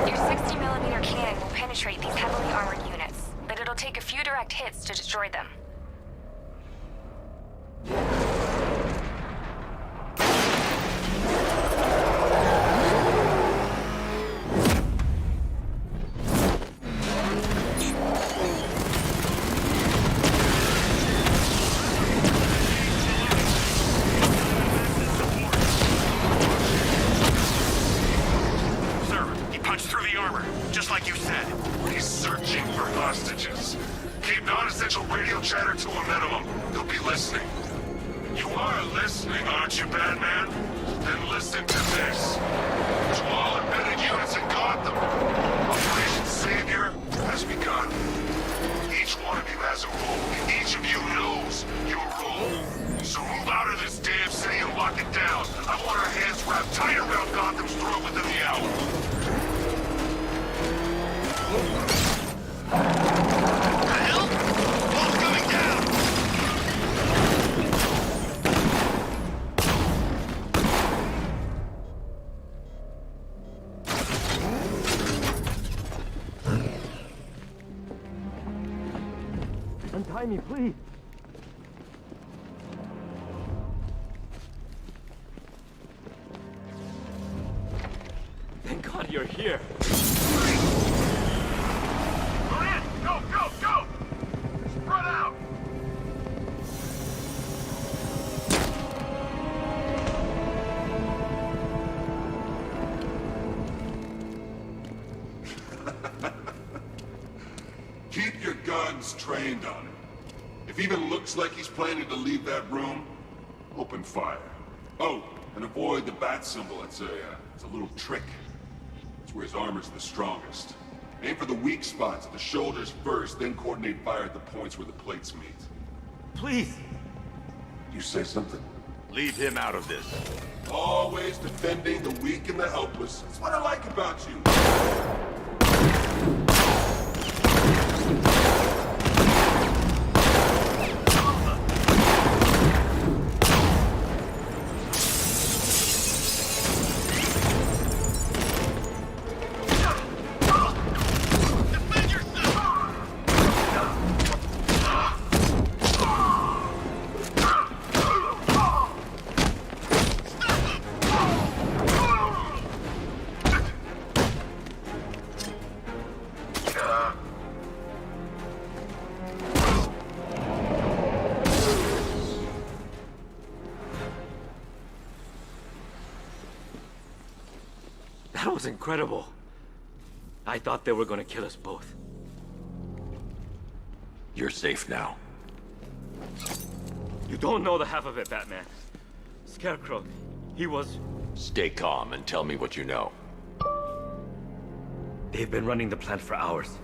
Your 60mm cannon will penetrate these heavily armored units, but it'll take a few direct hits to destroy them. Sir, he punched through the armor, just like you said. He's searching for hostages. Keep non-essential radio chatter to a minimum. He'll be listening. You are listening, aren't you, Batman? Then listen to this. To all embedded units in Gotham, Operation Savior has begun. Each one of you has a role. Each of you knows your role. So move out of this damn city and lock it down. I want our hands wrapped tight around Gotham's throat within the hour. The hell? Wall's coming down! Untie me, please. Thank God you're here. Go in! Go, go, go! Spread out! trained on it. If even looks like he's planning to leave that room, open fire. Oh, and avoid the bat symbol. It's a little trick. It's where his armor's the strongest. Aim for the weak spots at the shoulders first, then coordinate fire at the points where the plates meet. Please! You say something? Leave him out of this. Always defending the weak and the helpless. That's what I like about you. That was incredible. I thought they were gonna kill us both. You're safe now. You don't know the half of it, Batman. Scarecrow, he was... Stay calm and tell me what you know. They've been running the plant for hours.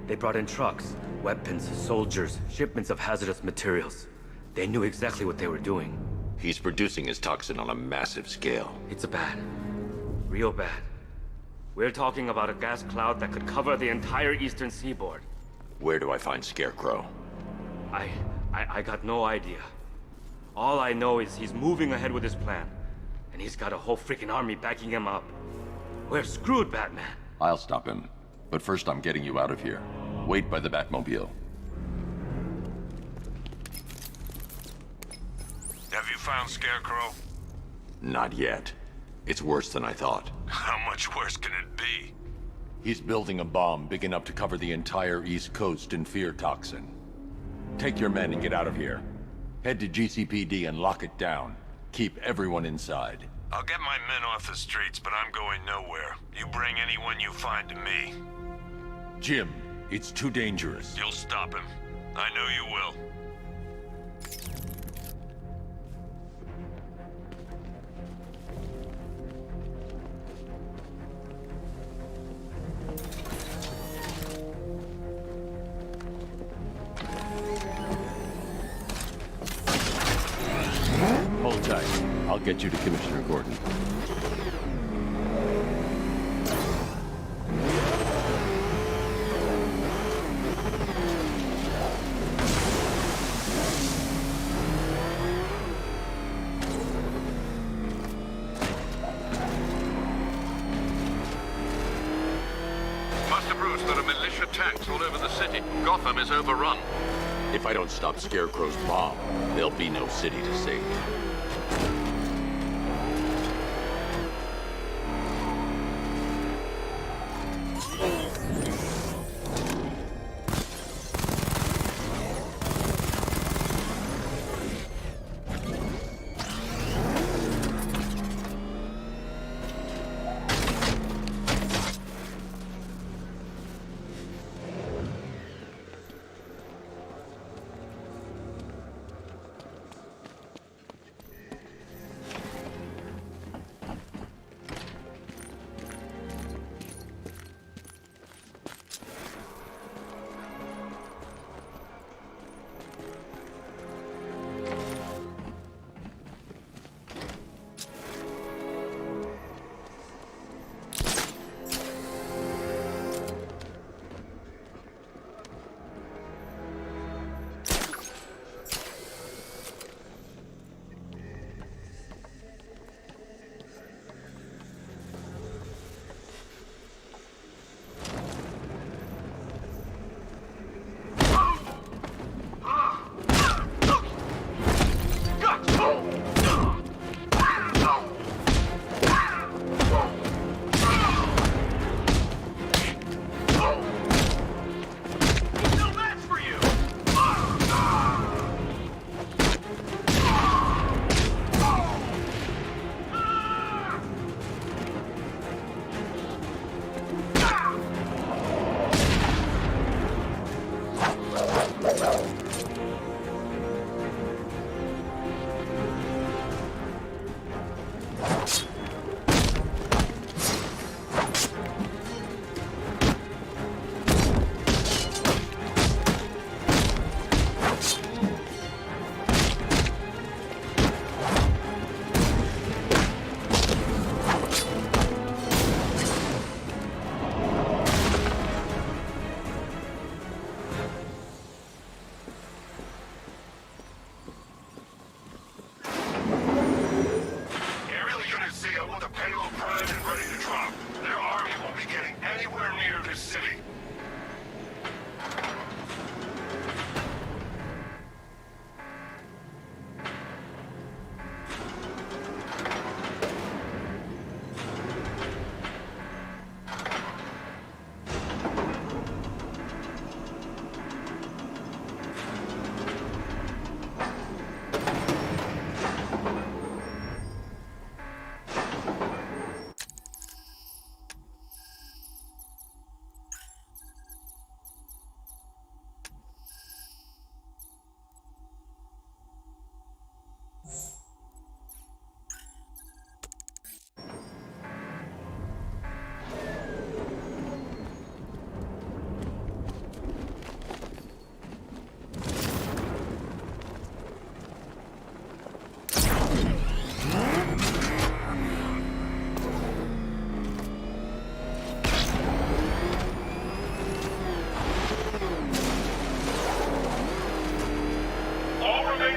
They brought in trucks, weapons, soldiers, shipments of hazardous materials. They knew exactly what they were doing. He's producing his toxin on a massive scale. It's bad. Real bad. We're talking about a gas cloud that could cover the entire eastern seaboard. Where do I find Scarecrow? I got no idea. All I know is he's moving ahead with his plan. And he's got a whole freaking army backing him up. We're screwed, Batman. I'll stop him. But first I'm getting you out of here. Wait by the Batmobile. Have you found Scarecrow? Not yet. It's worse than I thought. How much worse can it be? He's building a bomb big enough to cover the entire East Coast in fear toxin. Take your men and get out of here. Head to GCPD and lock it down. Keep everyone inside. I'll get my men off the streets, but I'm going nowhere. You bring anyone you find to me. Jim, it's too dangerous. You'll stop him. I know you will. Hold tight. I'll get you to Commissioner Gordon. Master Bruce, there are militia tanks all over the city. Gotham is overrun. If I don't stop Scarecrow's bomb, there'll be no city to save.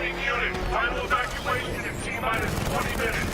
Remaining unit, final evacuation in T-minus 20 minutes.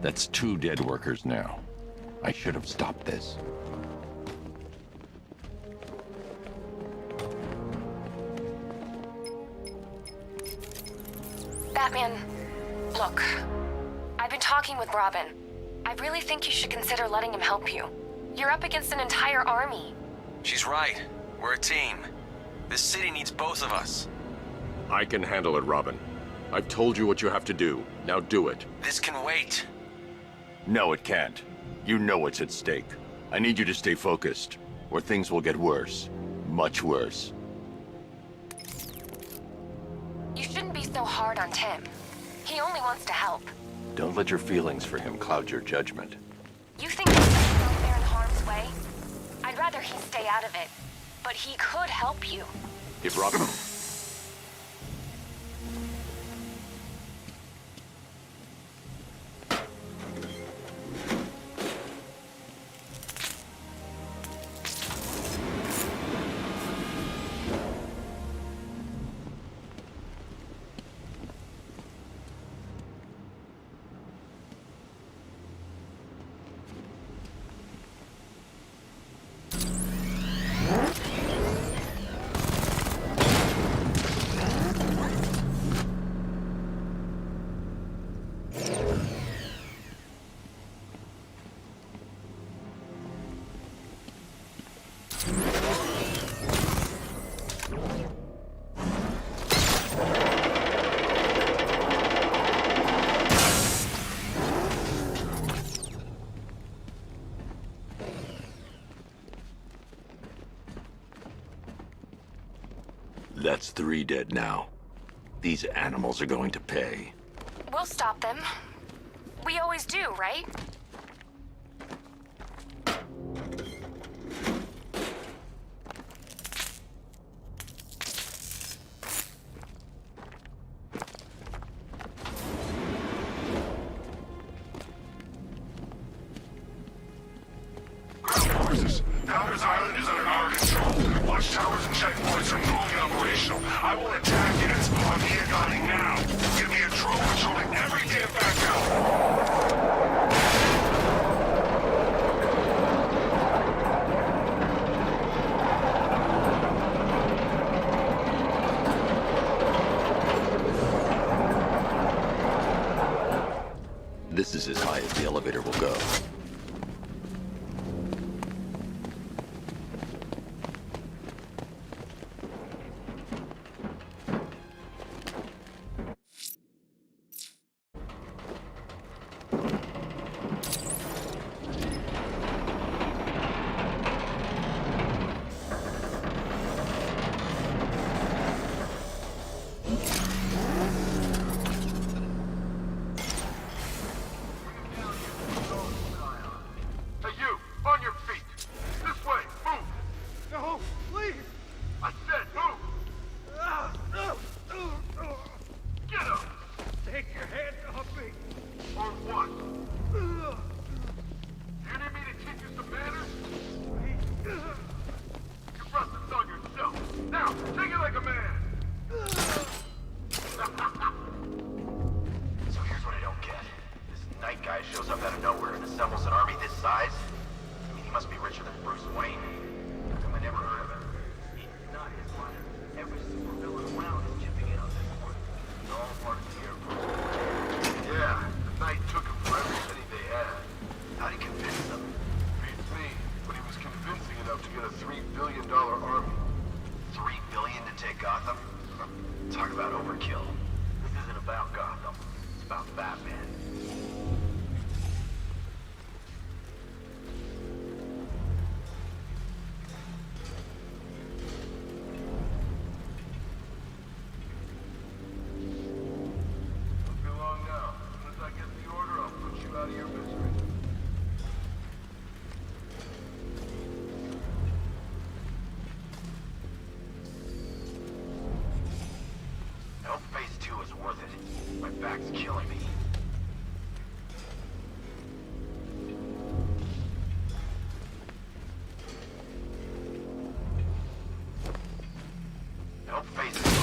That's 2 dead workers now. I should have stopped this. Batman, look. I've been talking with Robin. I really think you should consider letting him help you. You're up against an entire army. She's right. We're a team. This city needs both of us. I can handle it, Robin. I've told you what you have to do. Now do it. This can wait. No, it can't. You know what's at stake. I need you to stay focused, or things will get worse. Much worse. You shouldn't be so hard on Tim. He only wants to help. Don't let your feelings for him cloud your judgment. You think he's out there in harm's way? I'd rather he stay out of it. But he could help you. If Robin... That's 3 dead now. These animals are going to pay. We'll stop them. We always do, right? Forces, Founders Island is under our control. Watchtowers and checkpoints are fully operational. I will attack units on the Agani now. Give me a drone patrolling every damn back out. This is as high as the elevator will go. Night guy shows up out of nowhere and assembles an army this size? I mean, he must be richer than Bruce Wayne. How come I never heard of him? It's not his line. Every supervillain around is chipping in on this one. It's all part of the airport. Yeah, the Knight took him for every penny they had. How'd he convince them? Beats me, but he was convincing enough to get a $3 billion army. $3 billion to take Gotham? Talk about overkill. This isn't about Gotham. It's about Batman. Won't be long now. As soon as I get the order, I'll put you out of your misery. I hope phase 2 is worth it. My back's killing me. I hope phase 2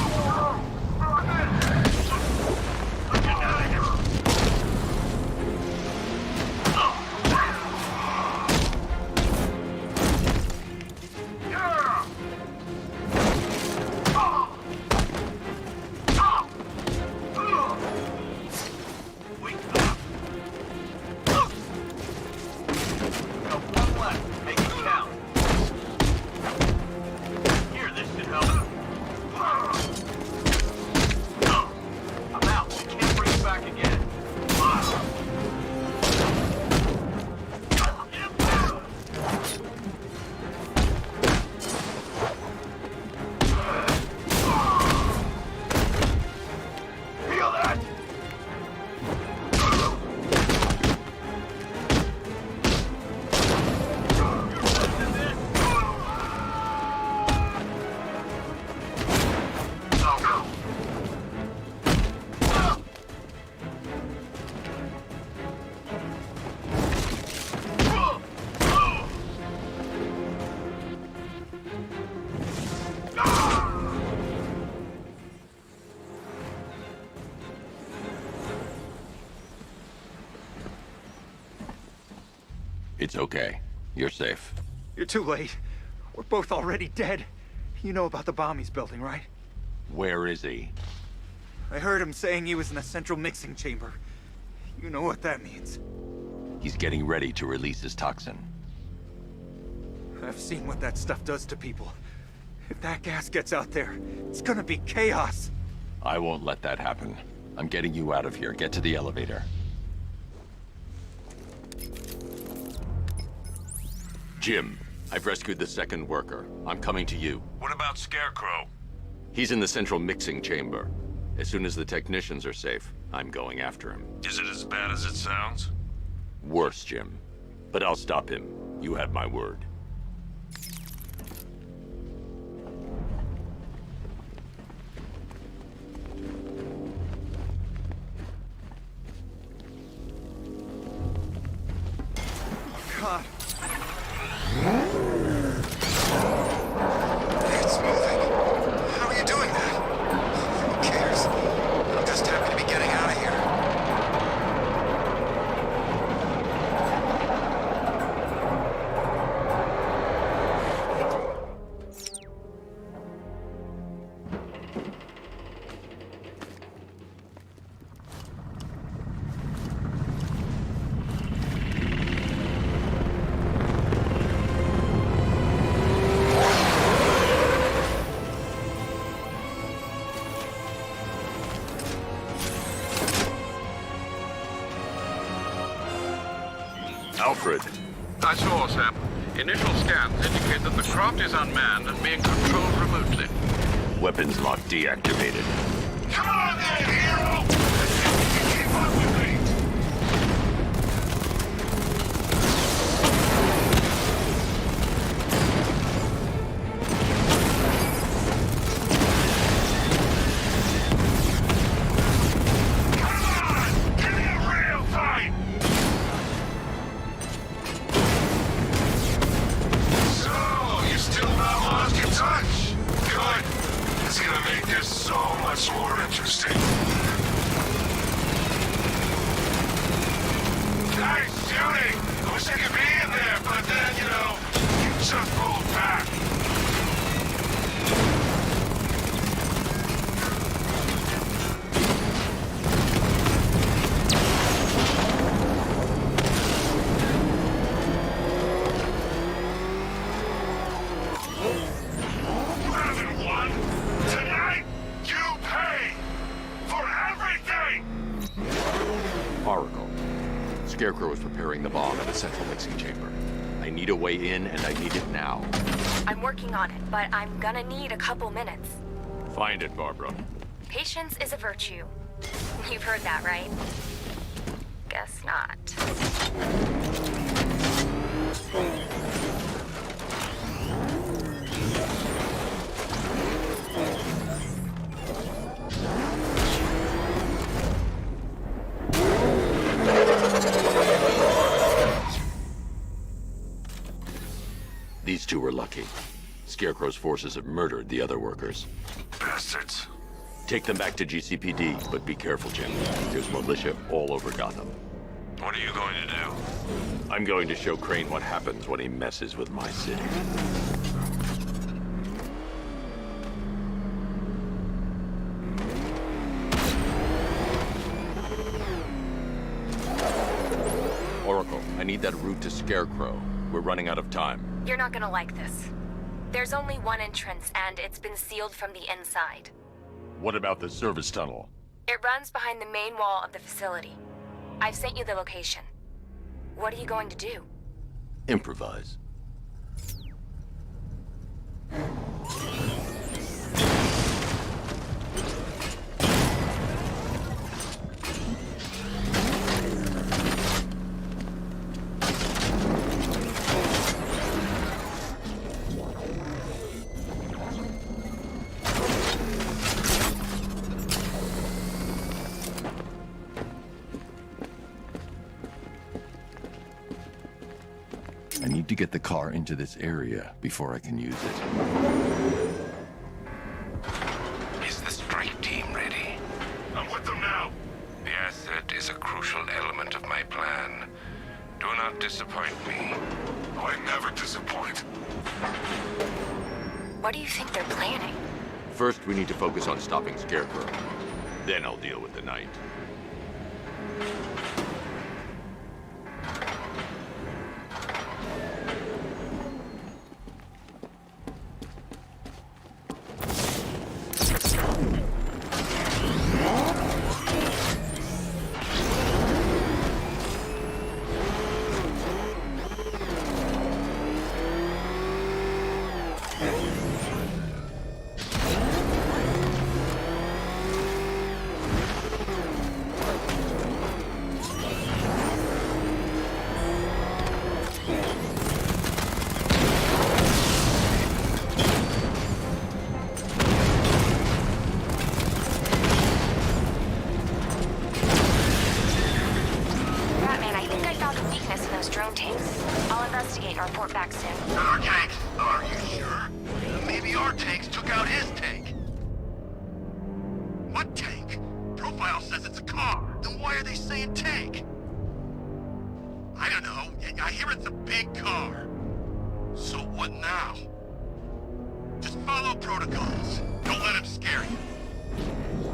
It's okay. You're safe. You're too late. We're both already dead. You know about the bomb he's building, right? Where is he? I heard him saying he was in the central mixing chamber. You know what that means. He's getting ready to release his toxin. I've seen what that stuff does to people. If that gas gets out there, it's gonna be chaos. I won't let that happen. I'm getting you out of here. Get to the elevator. Jim, I've rescued the second worker. I'm coming to you. What about Scarecrow? He's in the central mixing chamber. As soon as the technicians are safe, I'm going after him. Is it as bad as it sounds? Worse, Jim. But I'll stop him. You have my word. God. It's moving. How are you doing that? Who cares? I'm just happy to be getting out of here. Alfred. I saw, Sam. Initial scans indicate that the craft is unmanned and being controlled remotely. Weapons lock deactivated. Come on then, hero! Keep up with me! Come on! Give me a real fight! So, you still not lost your touch? Good. It's gonna make this so much more interesting. Oracle. Scarecrow is preparing the bomb at the central mixing chamber. I need a way in, and I need it now. I'm working on it, but I'm gonna need a couple minutes. Find it, Barbara. Patience is a virtue. You've heard that, right? Guess not. These two were lucky. Scarecrow's forces have murdered the other workers. Bastards. Take them back to GCPD, but be careful, Jim. There's militia all over Gotham. What are you going to do? I'm going to show Crane what happens when he messes with my city. Oracle, I need that route to Scarecrow. We're running out of time. You're not gonna like this. There's only one entrance, and it's been sealed from the inside. What about the service tunnel? It runs behind the main wall of the facility. I've sent you the location. What are you going to do? Improvise. I need to get the car into this area before I can use it. Is the strike team ready? I'm with them now. The asset is a crucial element of my plan. Do not disappoint me. I never disappoint. What do you think they're planning? First, we need to focus on stopping Scarecrow. Then I'll deal with the Knight. Batman, I think I found a weakness in those drone tanks. I'll investigate and report back soon. Our tanks? Are you sure? Maybe our tanks took out his tank. What tank? Profile says it's a car. Then why are they saying tank? I don't know. I hear it's a big car. So what now? Just follow protocols. Don't let him scare you.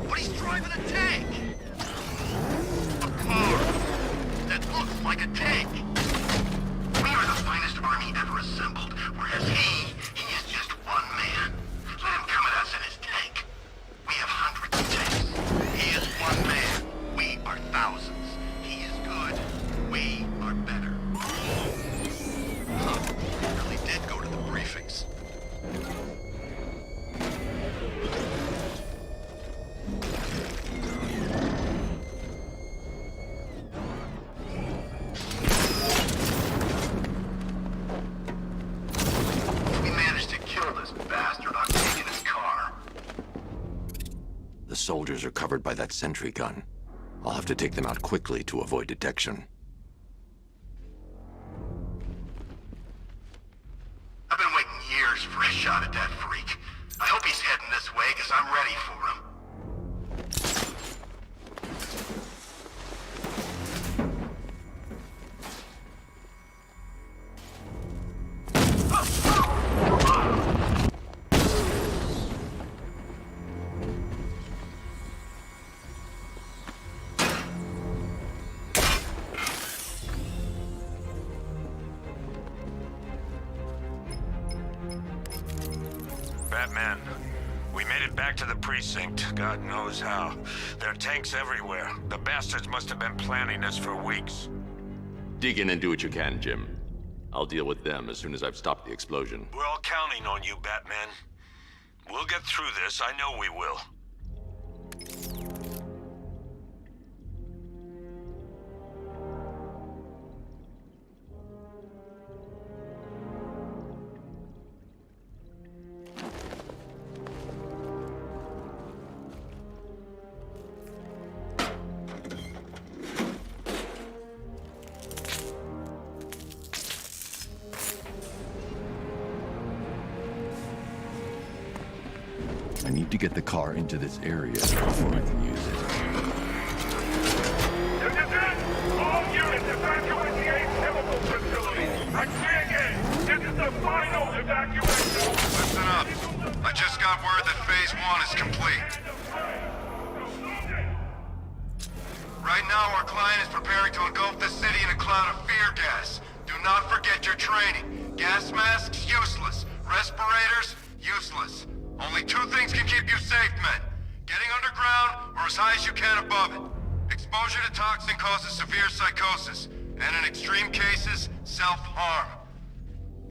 But he's driving a tank. A car that looks like a tank. We are the finest army ever assembled, whereas he is just one man. Let him come at us in his tank. We have hundreds of tanks. He is one man. We are thousands. He is good. We are better. Huh. He really did go to the briefings. We managed to kill this bastard on taking his car. The soldiers are covered by that sentry gun. I'll have to take them out quickly to avoid detection. I've been waiting years for a shot at that freak. I hope he's heading this way, because I'm ready for him. Batman, we made Headed back to the precinct, God knows how. There are tanks everywhere. The bastards must have been planning this for weeks. Dig in and do what you can, Jim. I'll deal with them as soon as I've stopped the explosion. We're all counting on you, Batman. We'll get through this, I know we will. I need to get the car into this area before I can use it. All units evacuate the Ace Chemical Facility. I say again, this is the final evacuation. Listen up. I just got word that Phase 1 is complete. Right now, our client is preparing to engulf the city in a cloud of fear gas. Do not forget your training. Gas masks, useless. Respirators, useless. Only two things can keep you safe, men. Getting underground or as high as you can above it. Exposure to toxin causes severe psychosis, and in extreme cases, self-harm.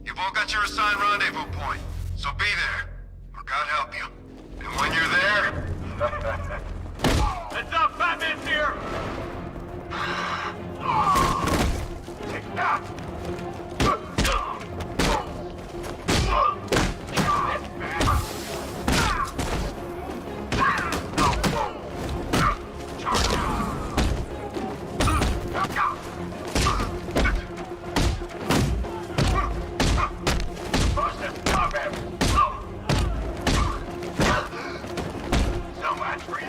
You've all got your assigned rendezvous point, so be there, or God help you. And when you're there... Heads up, Batman's here! So much for you!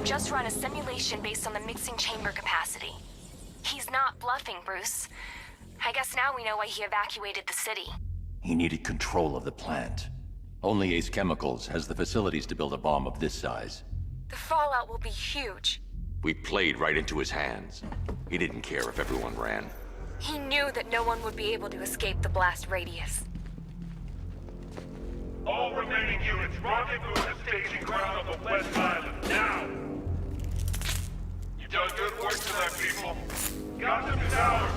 Just run a simulation based on the mixing chamber capacity. He's not bluffing, Bruce. I guess now we know why he evacuated the city. He needed control of the plant. Only Ace Chemicals has the facilities to build a bomb of this size. The fallout will be huge. We played right into his hands. He didn't care if everyone ran. He knew that no one would be able to escape the blast radius. All remaining units, rendezvous at the staging ground on the West Island, now! You've done good work tonight, people. Gotham is ours!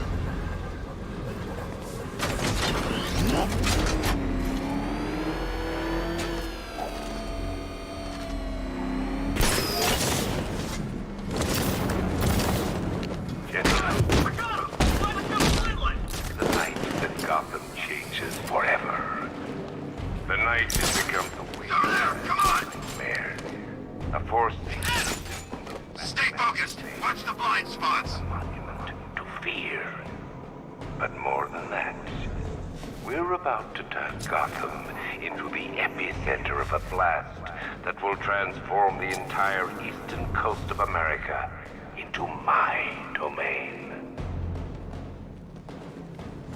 The night that Gotham changes forever. The night has become the weak nightmare. A force. Stay focused. Watch the blind spots. A monument to fear. But more than that, We're about to turn Gotham into the epicenter of a blast that will transform the entire eastern coast of America into my domain.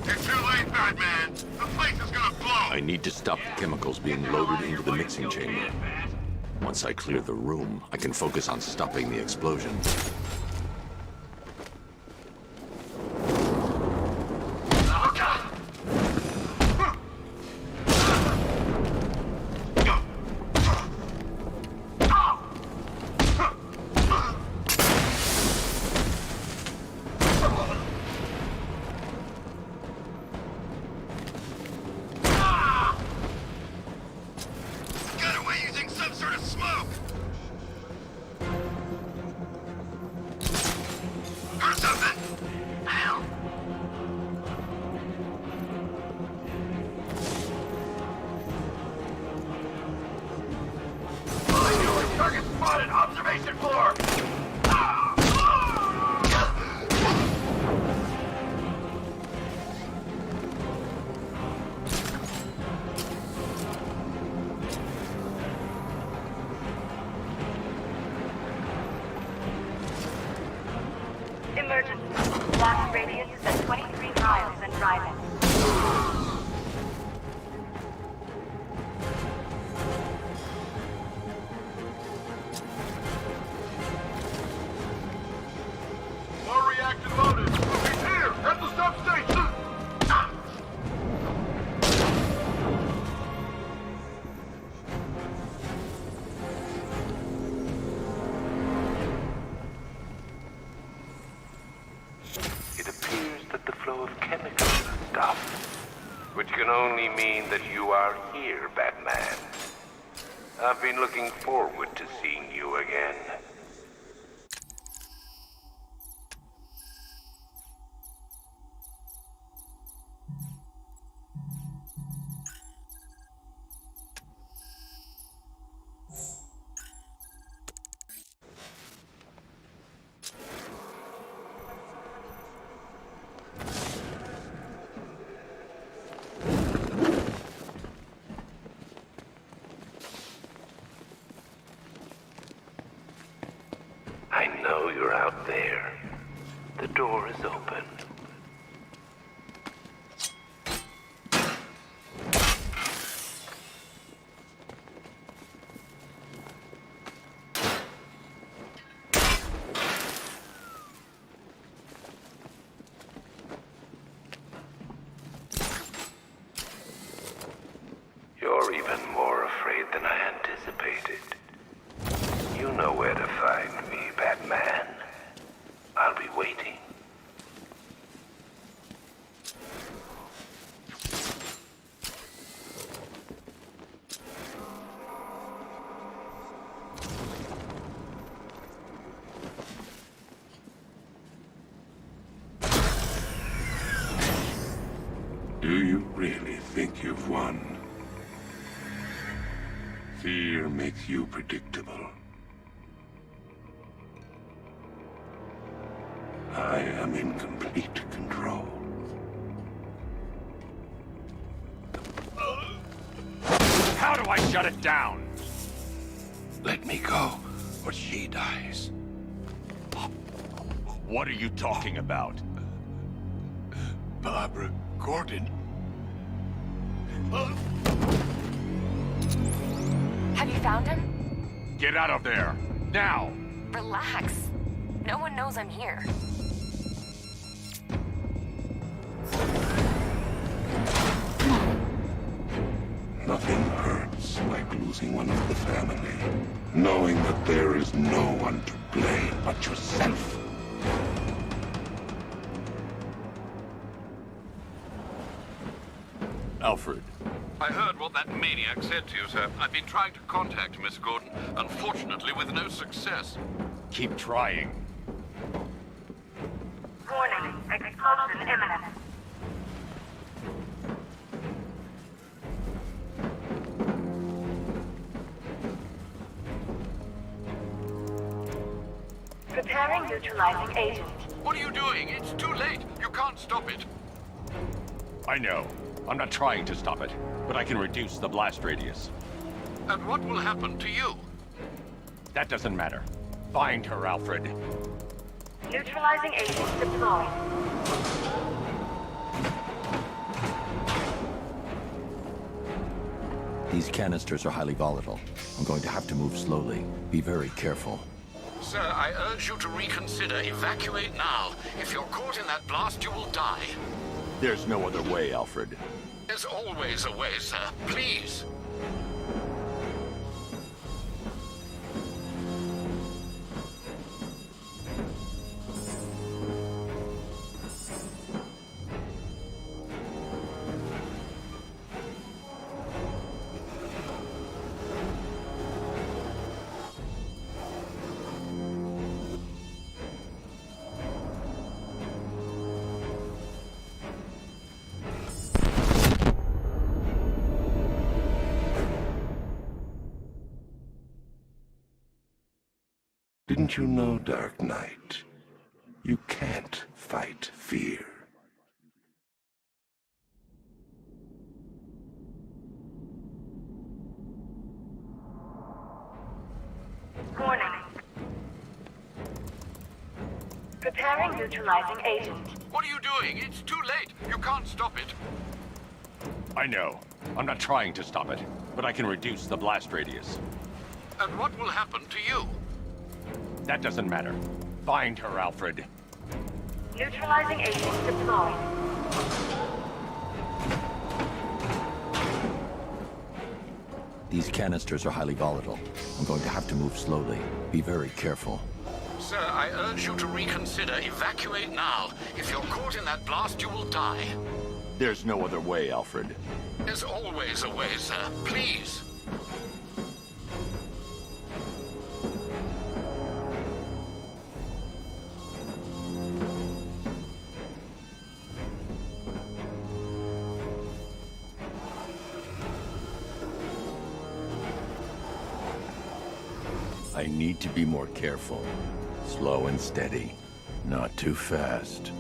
You're too late, Batman. The place is gonna blow. I need to stop the chemicals being loaded into the mixing chamber. Once I clear the room, I can focus on stopping the explosion. Emergency. Blast radius is at 23 miles and driving. More reactive motive. He's here at the substation. It appears that the flow of chemicals has stopped, which can only mean that you are here, Batman. I've been looking forward to seeing you again. I know you're out there. The door is open. You're even more afraid than I anticipated. You know where to find me, Batman. I'll be waiting. Do you really think you've won? Fear makes you predictable. I am in complete control. How do I shut it down? Let me go, or she dies. What are you talking about? Barbara Gordon. Have you found him? Get out of there! Now! Relax. No one knows I'm here. Nothing hurts like losing one of the family. Knowing that there is no one to blame but yourself. Alfred. I heard what that maniac said to you, sir. I've been trying to contact Miss Gordon, unfortunately with no success. Keep trying. Warning, explosion imminent. Preparing neutralizing agent. What are you doing? It's too late. You can't stop it. I know. I'm not trying to stop it, but I can reduce the blast radius. And what will happen to you? That doesn't matter. Find her, Alfred. Neutralizing agents deployed. These canisters are highly volatile. I'm going to have to move slowly. Be very careful. Sir, I urge you to reconsider. Evacuate now. If you're caught in that blast, you will die. There's no other way, Alfred. There's always a way, sir. Please. Didn't you know, Dark Knight? You can't fight fear. Warning. Preparing neutralizing agent. What are you doing? It's too late. You can't stop it. I know. I'm not trying to stop it, but I can reduce the blast radius. And what will happen to you? That doesn't matter. Find her, Alfred. Neutralizing agent deployed. These canisters are highly volatile. I'm going to have to move slowly. Be very careful. Sir, I urge you to reconsider. Evacuate now. If you're caught in that blast, you will die. There's no other way, Alfred. There's always a way, sir. Please. I need to be more careful. Slow and steady. Not too fast.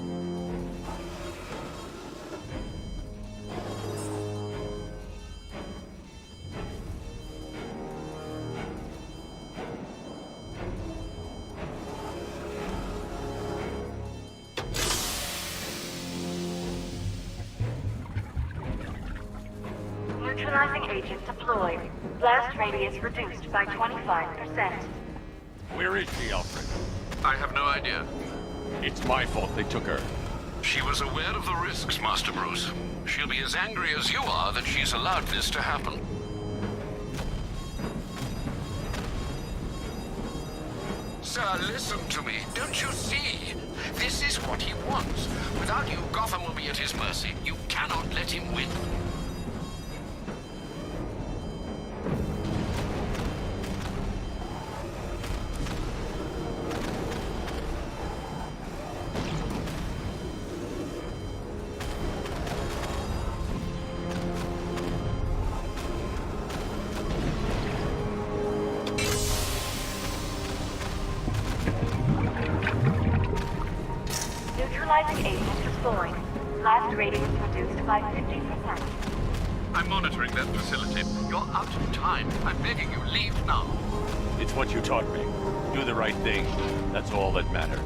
Neutralizing agent deployed. Blast radius reduced by 25%. Where is she, Alfred? I have no idea. It's my fault they took her. She was aware of the risks, Master Bruce. She'll be as angry as you are that she's allowed this to happen. Sir, listen to me. Don't you see? This is what he wants. Without you, Gotham will be at his mercy. You cannot let him win. Neutralizing agent deployed. Blast radius reduced by 50%. I'm monitoring that facility. You're out of time. I'm begging you, leave now. It's what you taught me. Do the right thing. That's all that matters.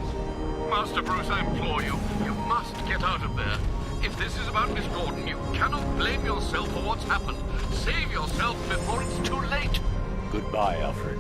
Master Bruce, I implore you. You must get out of there. If this is about Miss Gordon, you cannot blame yourself for what's happened. Save yourself before it's too late. Goodbye, Alfred.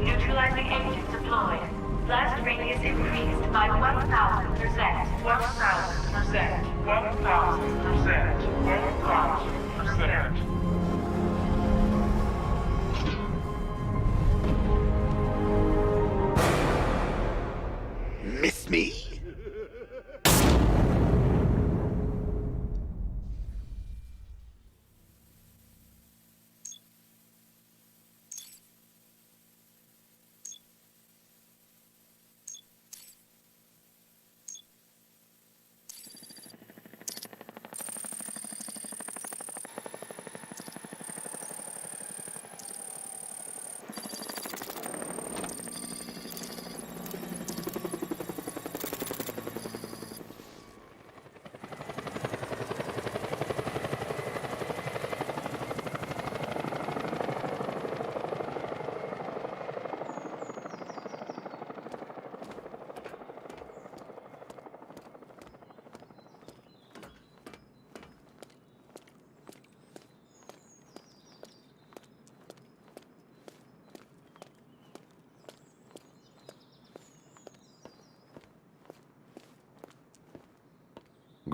Neutralizing agent deployed. Blast radius increased by 1,000%. 1,000%. 1,000%. 1,000%. Miss me?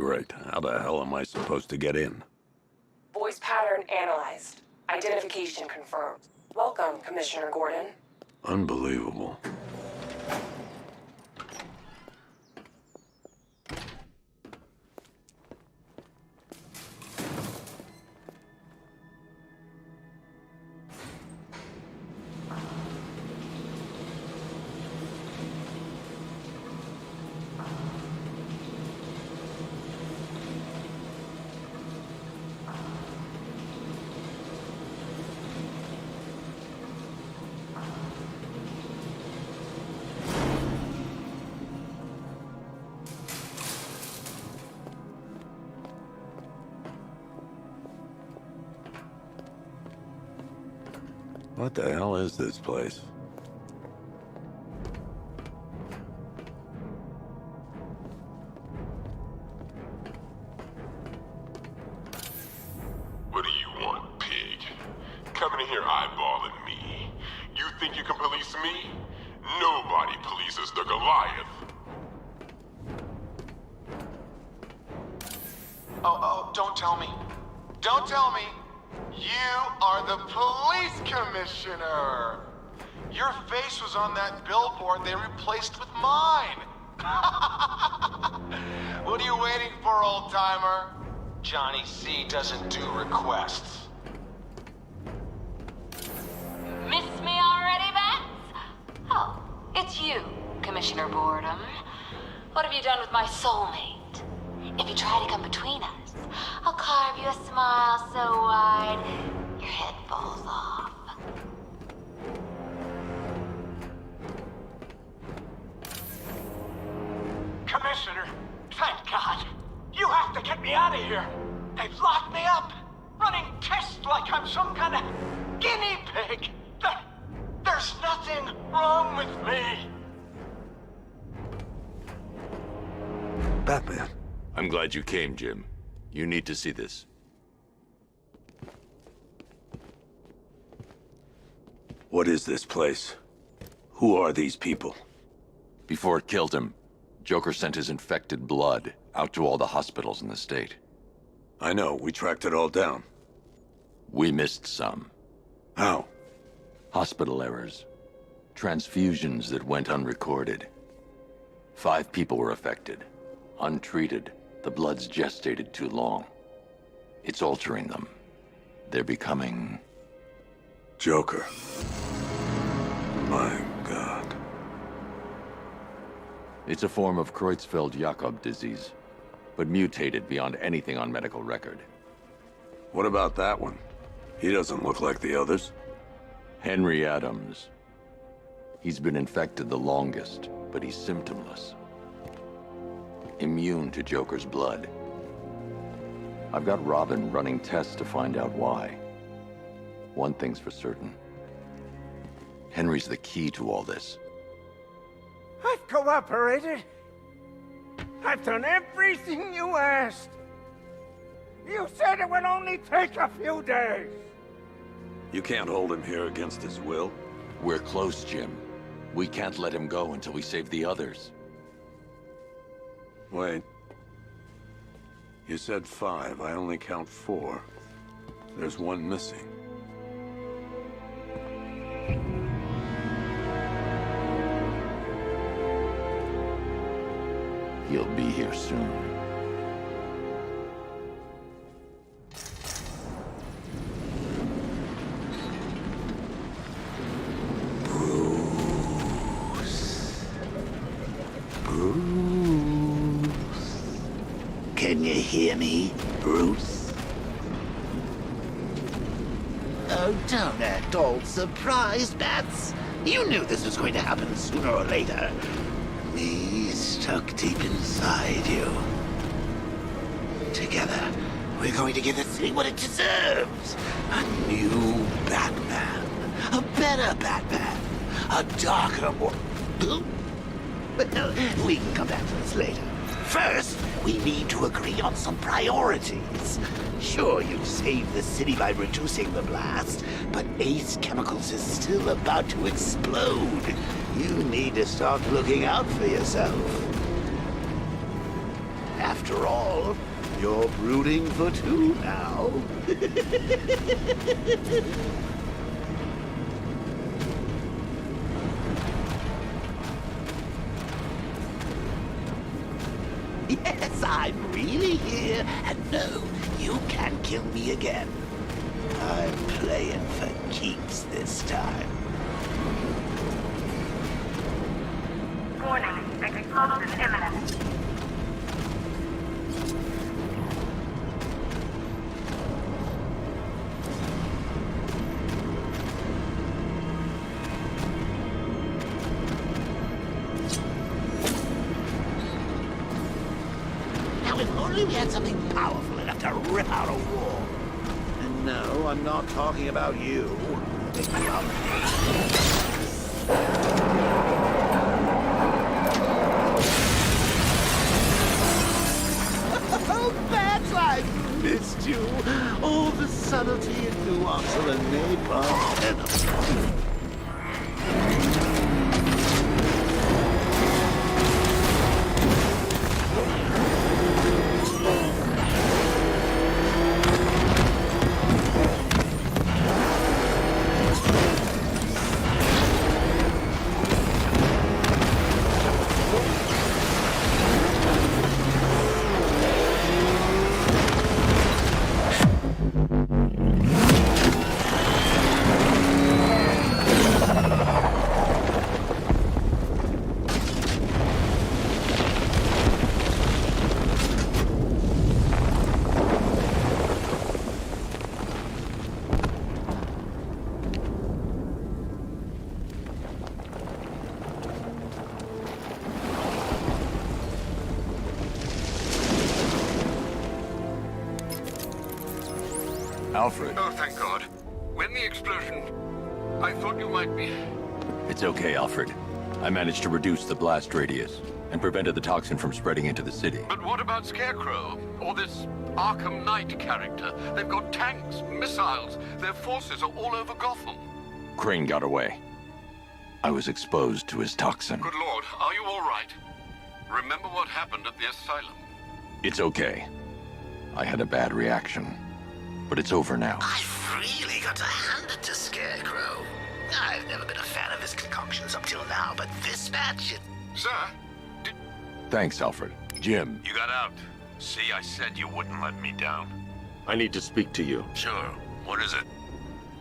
Great. How the hell am I supposed to get in? Voice pattern analyzed. Identification confirmed. Welcome, Commissioner Gordon. Unbelievable. What the hell is this place? What do you want, pig? Coming in here eyeballing me. You think you can police me? Nobody polices the Goliath. Oh, don't tell me. Don't tell me. You are the police commissioner. Your face was on that billboard they replaced with mine. What are you waiting for, old-timer? Johnny C doesn't do requests. Miss me already, Bats? Oh, it's you, Commissioner Boredom. What have you done with my soulmate? If you try to come between us, I'll carve you a smile so wide, your head falls off. Commissioner, thank God. You have to get me out of here. They've locked me up, running tests like I'm some kind of guinea pig. There's nothing wrong with me. Batman. I'm glad you came, Jim. You need to see this. What is this place? Who are these people? Before it killed him, Joker sent his infected blood out to all the hospitals in the state. I know, we tracked it all down. We missed some. How? Hospital errors. Transfusions that went unrecorded. 5 people were affected. Untreated, the blood's gestated too long. It's altering them. They're becoming... Joker. My God. It's a form of Creutzfeldt-Jakob disease, but mutated beyond anything on medical record. What about that one? He doesn't look like the others. Henry Adams. He's been infected the longest, but he's symptomless. Immune to Joker's blood. I've got Robin running tests to find out why. One thing's for certain. Henry's the key to all this. I've cooperated. I've done everything you asked. You said it would only take a few days. You can't hold him here against his will. We're close, Jim. We can't let him go until we save the others. Wait. You said 5. I only count 4. There's one missing. He'll be here soon. Can you hear me, Bruce? Oh, don't act all surprised, Bats. You knew this was going to happen sooner or later. Me stuck deep inside you. Together, we're going to give the city what it deserves. A new Batman. A better Batman. A darker, more... Well, we can come back to this later. First, we need to agree on some priorities. Sure, you saved the city by reducing the blast, but Ace Chemicals is still about to explode. You need to start looking out for yourself. After After all, you're brooding for two now. Yes, I'm really here, and no, you can't kill me again. I'm playing for keeps this time. Warning, explosion imminent. Now, if only we had something powerful enough to rip out a wall. And no, I'm not talking about you. Oh, Bats, I've missed you. All the subtlety and nuance of a napalm enemy. Alfred. Oh, thank God. When the explosion... I thought you might be... It's okay, Alfred. I managed to reduce the blast radius and prevented the toxin from spreading into the city. But what about Scarecrow? Or this Arkham Knight character? They've got tanks, missiles. Their forces are all over Gotham. Crane got away. I was exposed to his toxin. Good Lord, are you all right? Remember what happened at the asylum? It's okay. I had a bad reaction. But it's over now. I've really got to hand it to Scarecrow. I've never been a fan of his concoctions up till now, but this match... Sir? Thanks, Alfred. Jim. You got out. See, I said you wouldn't let me down. I need to speak to you. Sure. What is it?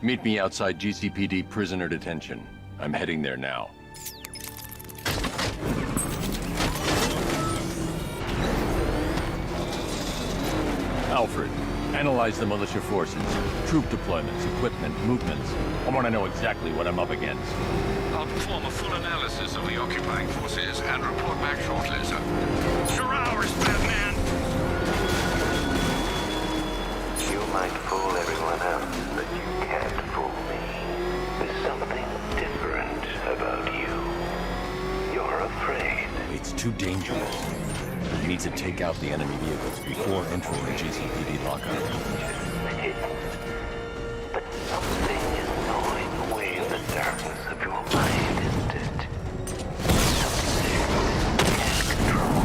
Meet me outside GCPD prisoner detention. I'm heading there now. Alfred, analyze the militia forces, troop deployments, equipment, movements. I want to know exactly what I'm up against. I'll perform a full analysis of the occupying forces and report back shortly, sir. It's your hours, Batman! You might fool everyone else, but you can't fool me. There's something different about you. You're afraid. It's too dangerous. We need to take out the enemy vehicles before entering the GCPD lockup. But something is gnawing away in the darkness of your mind, isn't it? Something you can't control.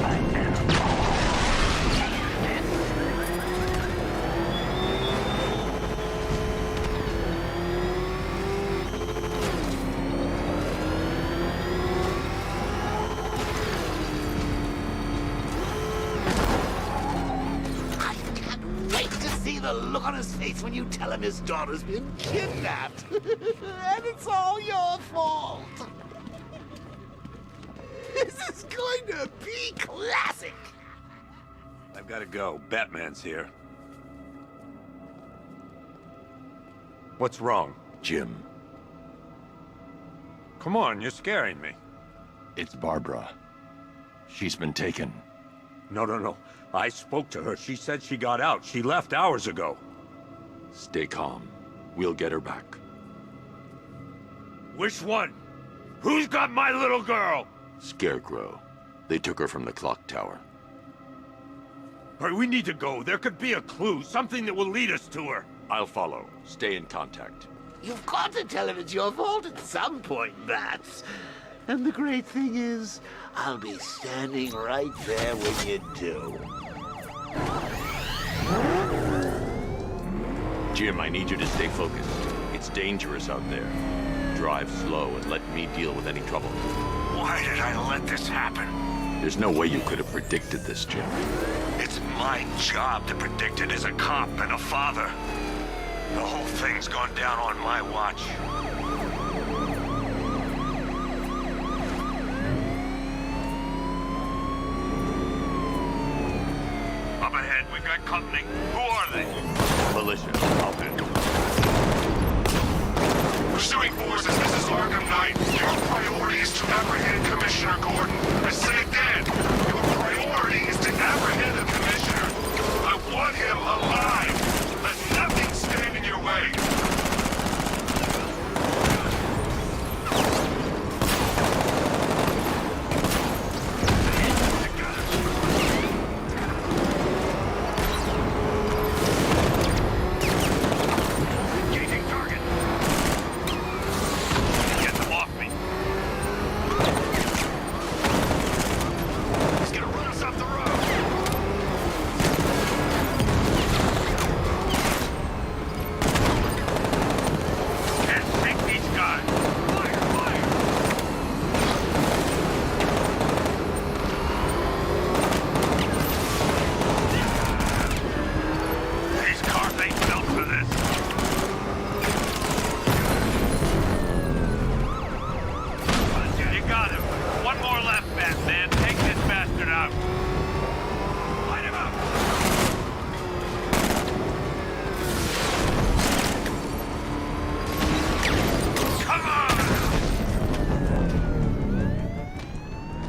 I can the look on his face when you tell him his daughter's been kidnapped. And it's all your fault. This is going to be classic. I've got to go. Batman's here. What's wrong? Jim. Come on, you're scaring me. It's Barbara. She's been taken. No. I spoke to her. She said she got out. She left hours ago. Stay calm. We'll get her back. Which one? Who's got my little girl? Scarecrow. They took her from the clock tower. All right, we need to go. There could be a clue, something that will lead us to her. I'll follow. Stay in contact. You've got to tell him it's your fault at some point, Bats. And the great thing is, I'll be standing right there when you do. Jim, I need you to stay focused. It's dangerous out there. Drive slow and let me deal with any trouble. Why did I let this happen? There's no way you could have predicted this, Jim. It's my job to predict it as a cop and a father. The whole thing's gone down on my watch. Up ahead, we've got company. Who are they? Militia. I'll handle it. Pursuing forces, this is Arkham Knight. Your priority is to apprehend Commissioner Gordon. I say again, your priority is to apprehend the Commissioner. I want him alive. Let nothing stand in your way.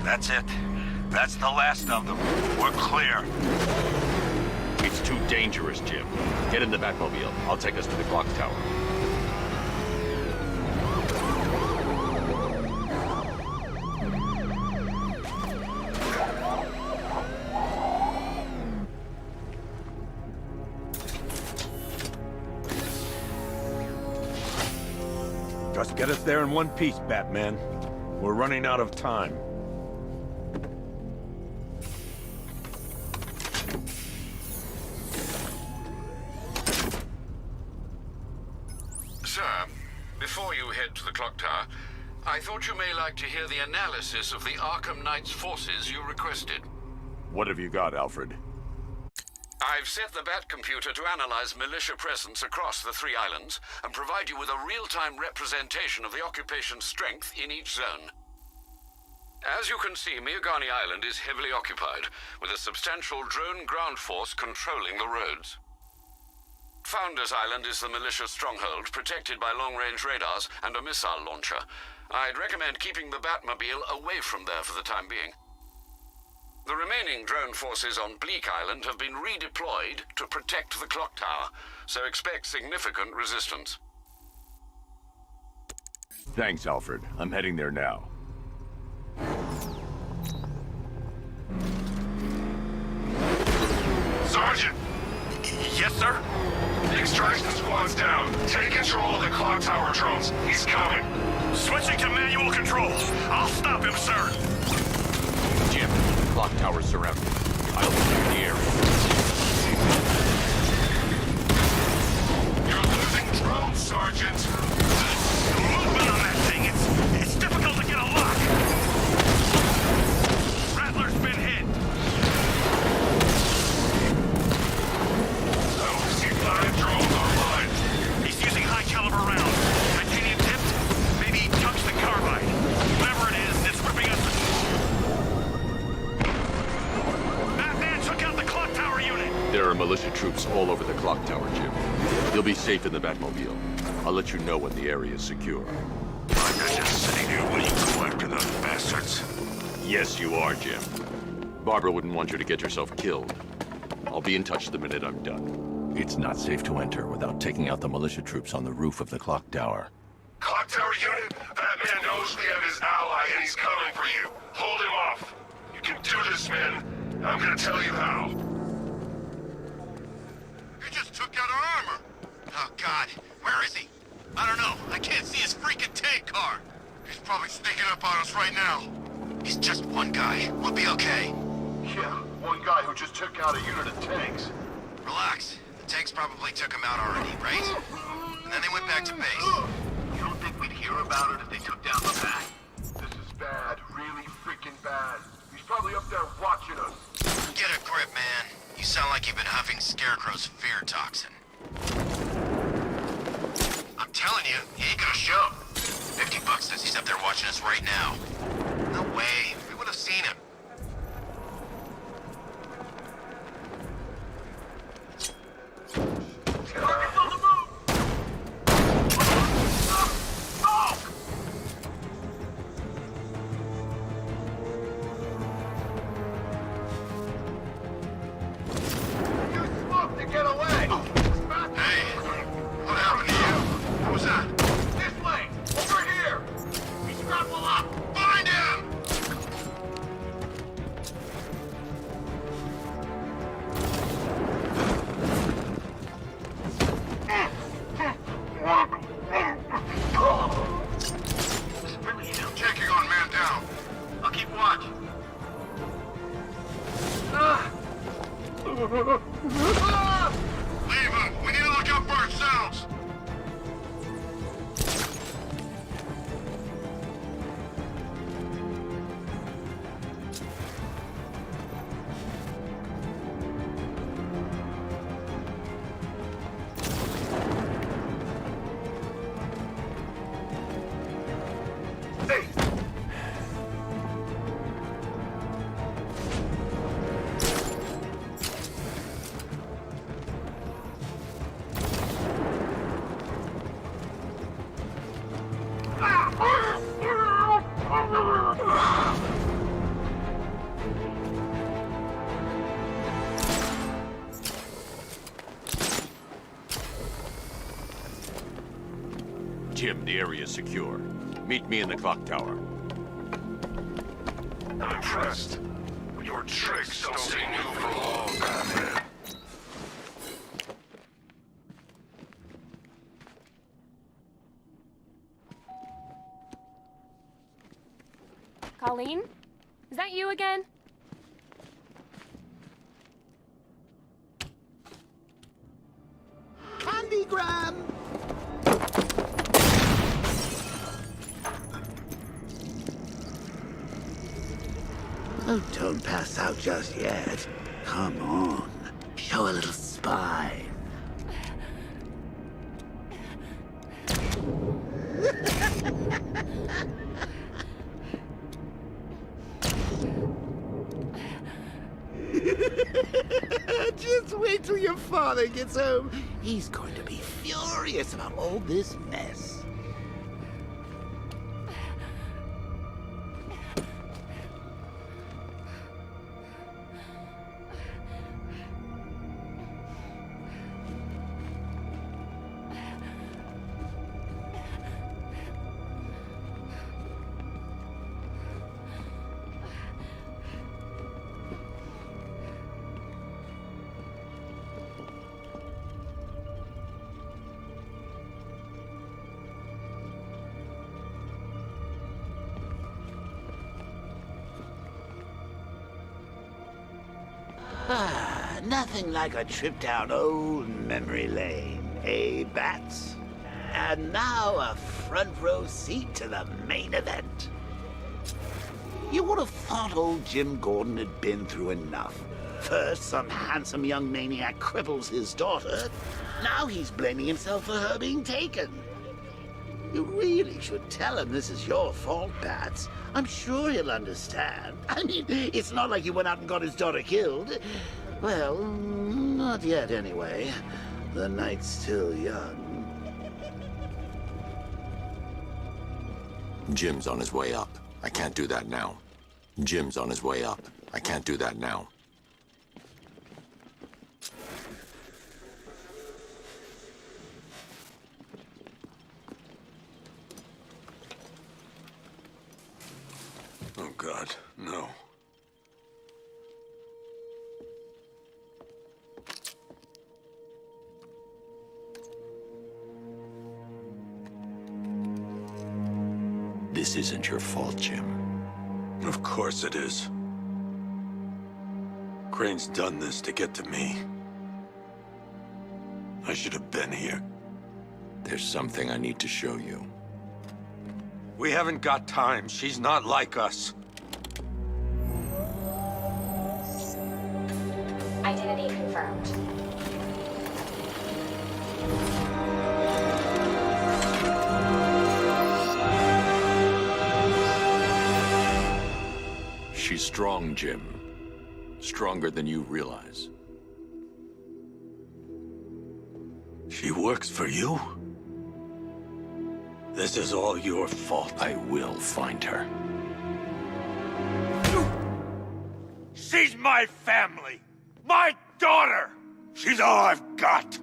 That's it. That's the last of them. We're clear. It's too dangerous, Jim. Get in the Batmobile. I'll take us to the clock tower. Just get us there in one piece, Batman. We're running out of time. Sir, before you head to the clock tower, I thought you may like to hear the analysis of the Arkham Knight's forces you requested. What have you got, Alfred? I've set the Bat computer to analyze militia presence across the 3 islands and provide you with a real-time representation of the occupation's strength in each zone. As you can see, Miagani Island is heavily occupied, with a substantial drone ground force controlling the roads. Founders Island is the militia stronghold, protected by long-range radars and a missile launcher. I'd recommend keeping the Batmobile away from there for the time being. The remaining drone forces on Bleak Island have been redeployed to protect the clock tower, so expect significant resistance. Thanks, Alfred. I'm heading there now. Sergeant! Yes, sir? The extraction squad's down. Take control of the clock tower drones. He's coming. Switching to manual control. I'll stop him, sir. Jim, the clock tower's surrounded. I'll clear the area. You're losing drones, Sergeant. The movement on that thing, it's difficult to get a lock. Rattler's been hit. Oh, see 5 drones online. He's using high-caliber rounds. Titanium tipped, maybe tungsten carbide. Whatever it is, it's ripping us. Batman took out the clock tower unit. There are militia troops all over the clock tower, Jim. You'll be safe in the Batmobile. I'll let you know when the area is secure. I'm not just sitting here waiting to go after those bastards. Yes, you are, Jim. Barbara wouldn't want you to get yourself killed. I'll be in touch the minute I'm done. It's not safe to enter without taking out the militia troops on the roof of the clock tower. Clock tower unit, Batman knows we have his ally and he's coming for you. Hold him off. You can do this, man. I'm gonna tell you how. You just took out our armor. Oh, God. Where is he? I don't know. I can't see his freaking tank car. He's probably sneaking up on us right now. He's just one guy. We'll be okay. Yeah, one guy who just took out a unit of tanks. Relax. The tanks probably took him out already, right? And then they went back to base. You don't think we'd hear about it if they took down the back? This is bad. Really freaking bad. He's probably up there watching us. Get a grip, man. You sound like you've been huffing Scarecrow's fear toxin. I'm telling you, he ain't gonna show. $50 says he's up there watching us right now. No way. We would have seen him. Target's on the move! Use smoke to get away! Hey, what happened to you? What was that? This way! Over here! He's grappled up! Find him! I'm checking on man down. I'll keep watch. Leave him! We need to look out for ourselves! Hey! Jim, the area is secure. Meet me in the clock tower. I'm impressed. Your tricks don't stay new for long, Batman. Colleen? Is that you again? Candygram! Oh, don't pass out just yet. Come on. Show a little spine. Just wait till your father gets home. He's going to be furious about all this mess. Nothing like a trip down old memory lane, eh, Bats? And now a front row seat to the main event. You would have thought old Jim Gordon had been through enough. First, some handsome young maniac cripples his daughter. Now he's blaming himself for her being taken. You really should tell him this is your fault, Bats. I'm sure he'll understand. I mean, it's not like you went out and got his daughter killed. Well, not yet anyway. The night's still young. Jim's on his way up. I can't do that now. Jim's on his way up. I can't do that now. Oh, God, no. This isn't your fault, Jim. Of course it is. Crane's done this to get to me. I should have been here. There's something I need to show you. We haven't got time. She's not like us. Identity confirmed. She's strong, Jim. Stronger than you realize. She works for you? This is all your fault. I will find her. She's my family! My daughter! She's all I've got!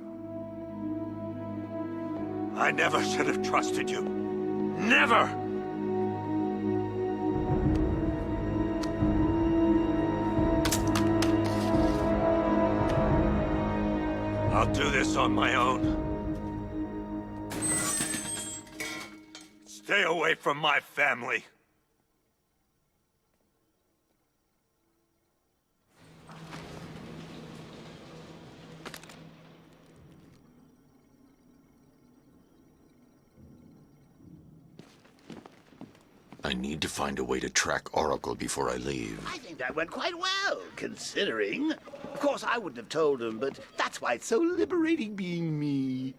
I never should have trusted you. Never! I'll do this on my own. Stay away from my family. I need to find a way to track Oracle before I leave. I think that went quite well, considering. Of course, I wouldn't have told him, but that's why it's so liberating being me.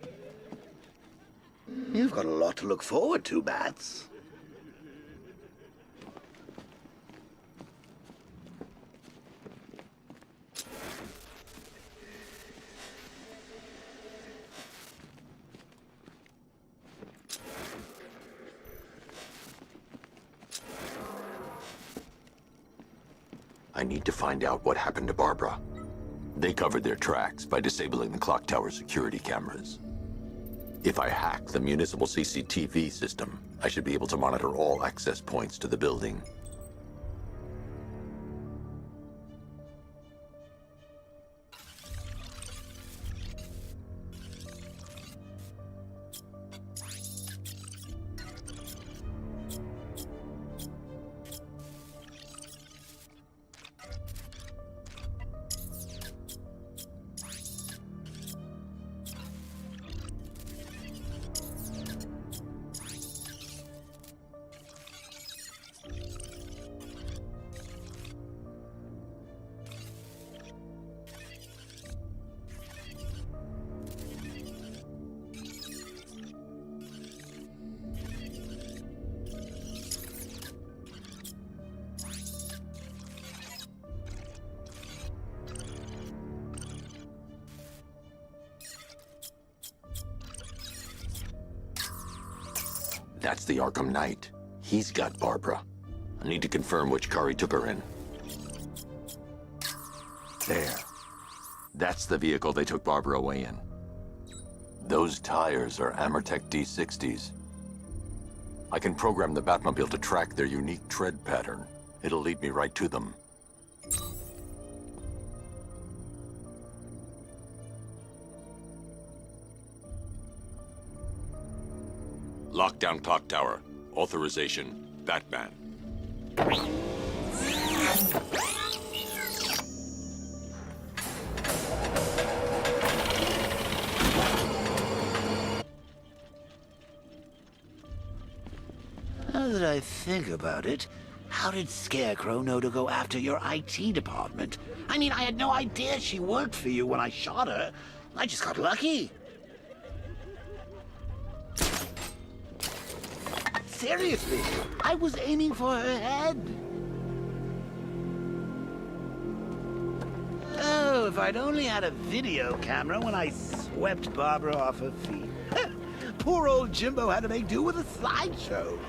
You've got a lot to look forward to, Bats. I need to find out what happened to Barbara. They covered their tracks by disabling the clock tower security cameras. If I hack the municipal CCTV system, I should be able to monitor all access points to the building. That's the Arkham Knight. He's got Barbara. I need to confirm which car he took her in. There. That's the vehicle they took Barbara away in. Those tires are Amertec D60s. I can program the Batmobile to track their unique tread pattern. It'll lead me right to them. Lockdown clock tower. Authorization, Batman. Now that I think about it, how did Scarecrow know to go after your IT department? I mean, I had no idea she worked for you when I shot her. I just got lucky. Seriously, I was aiming for her head. Oh, if I'd only had a video camera when I swept Barbara off her feet. Poor old Jimbo had to make do with a slideshow.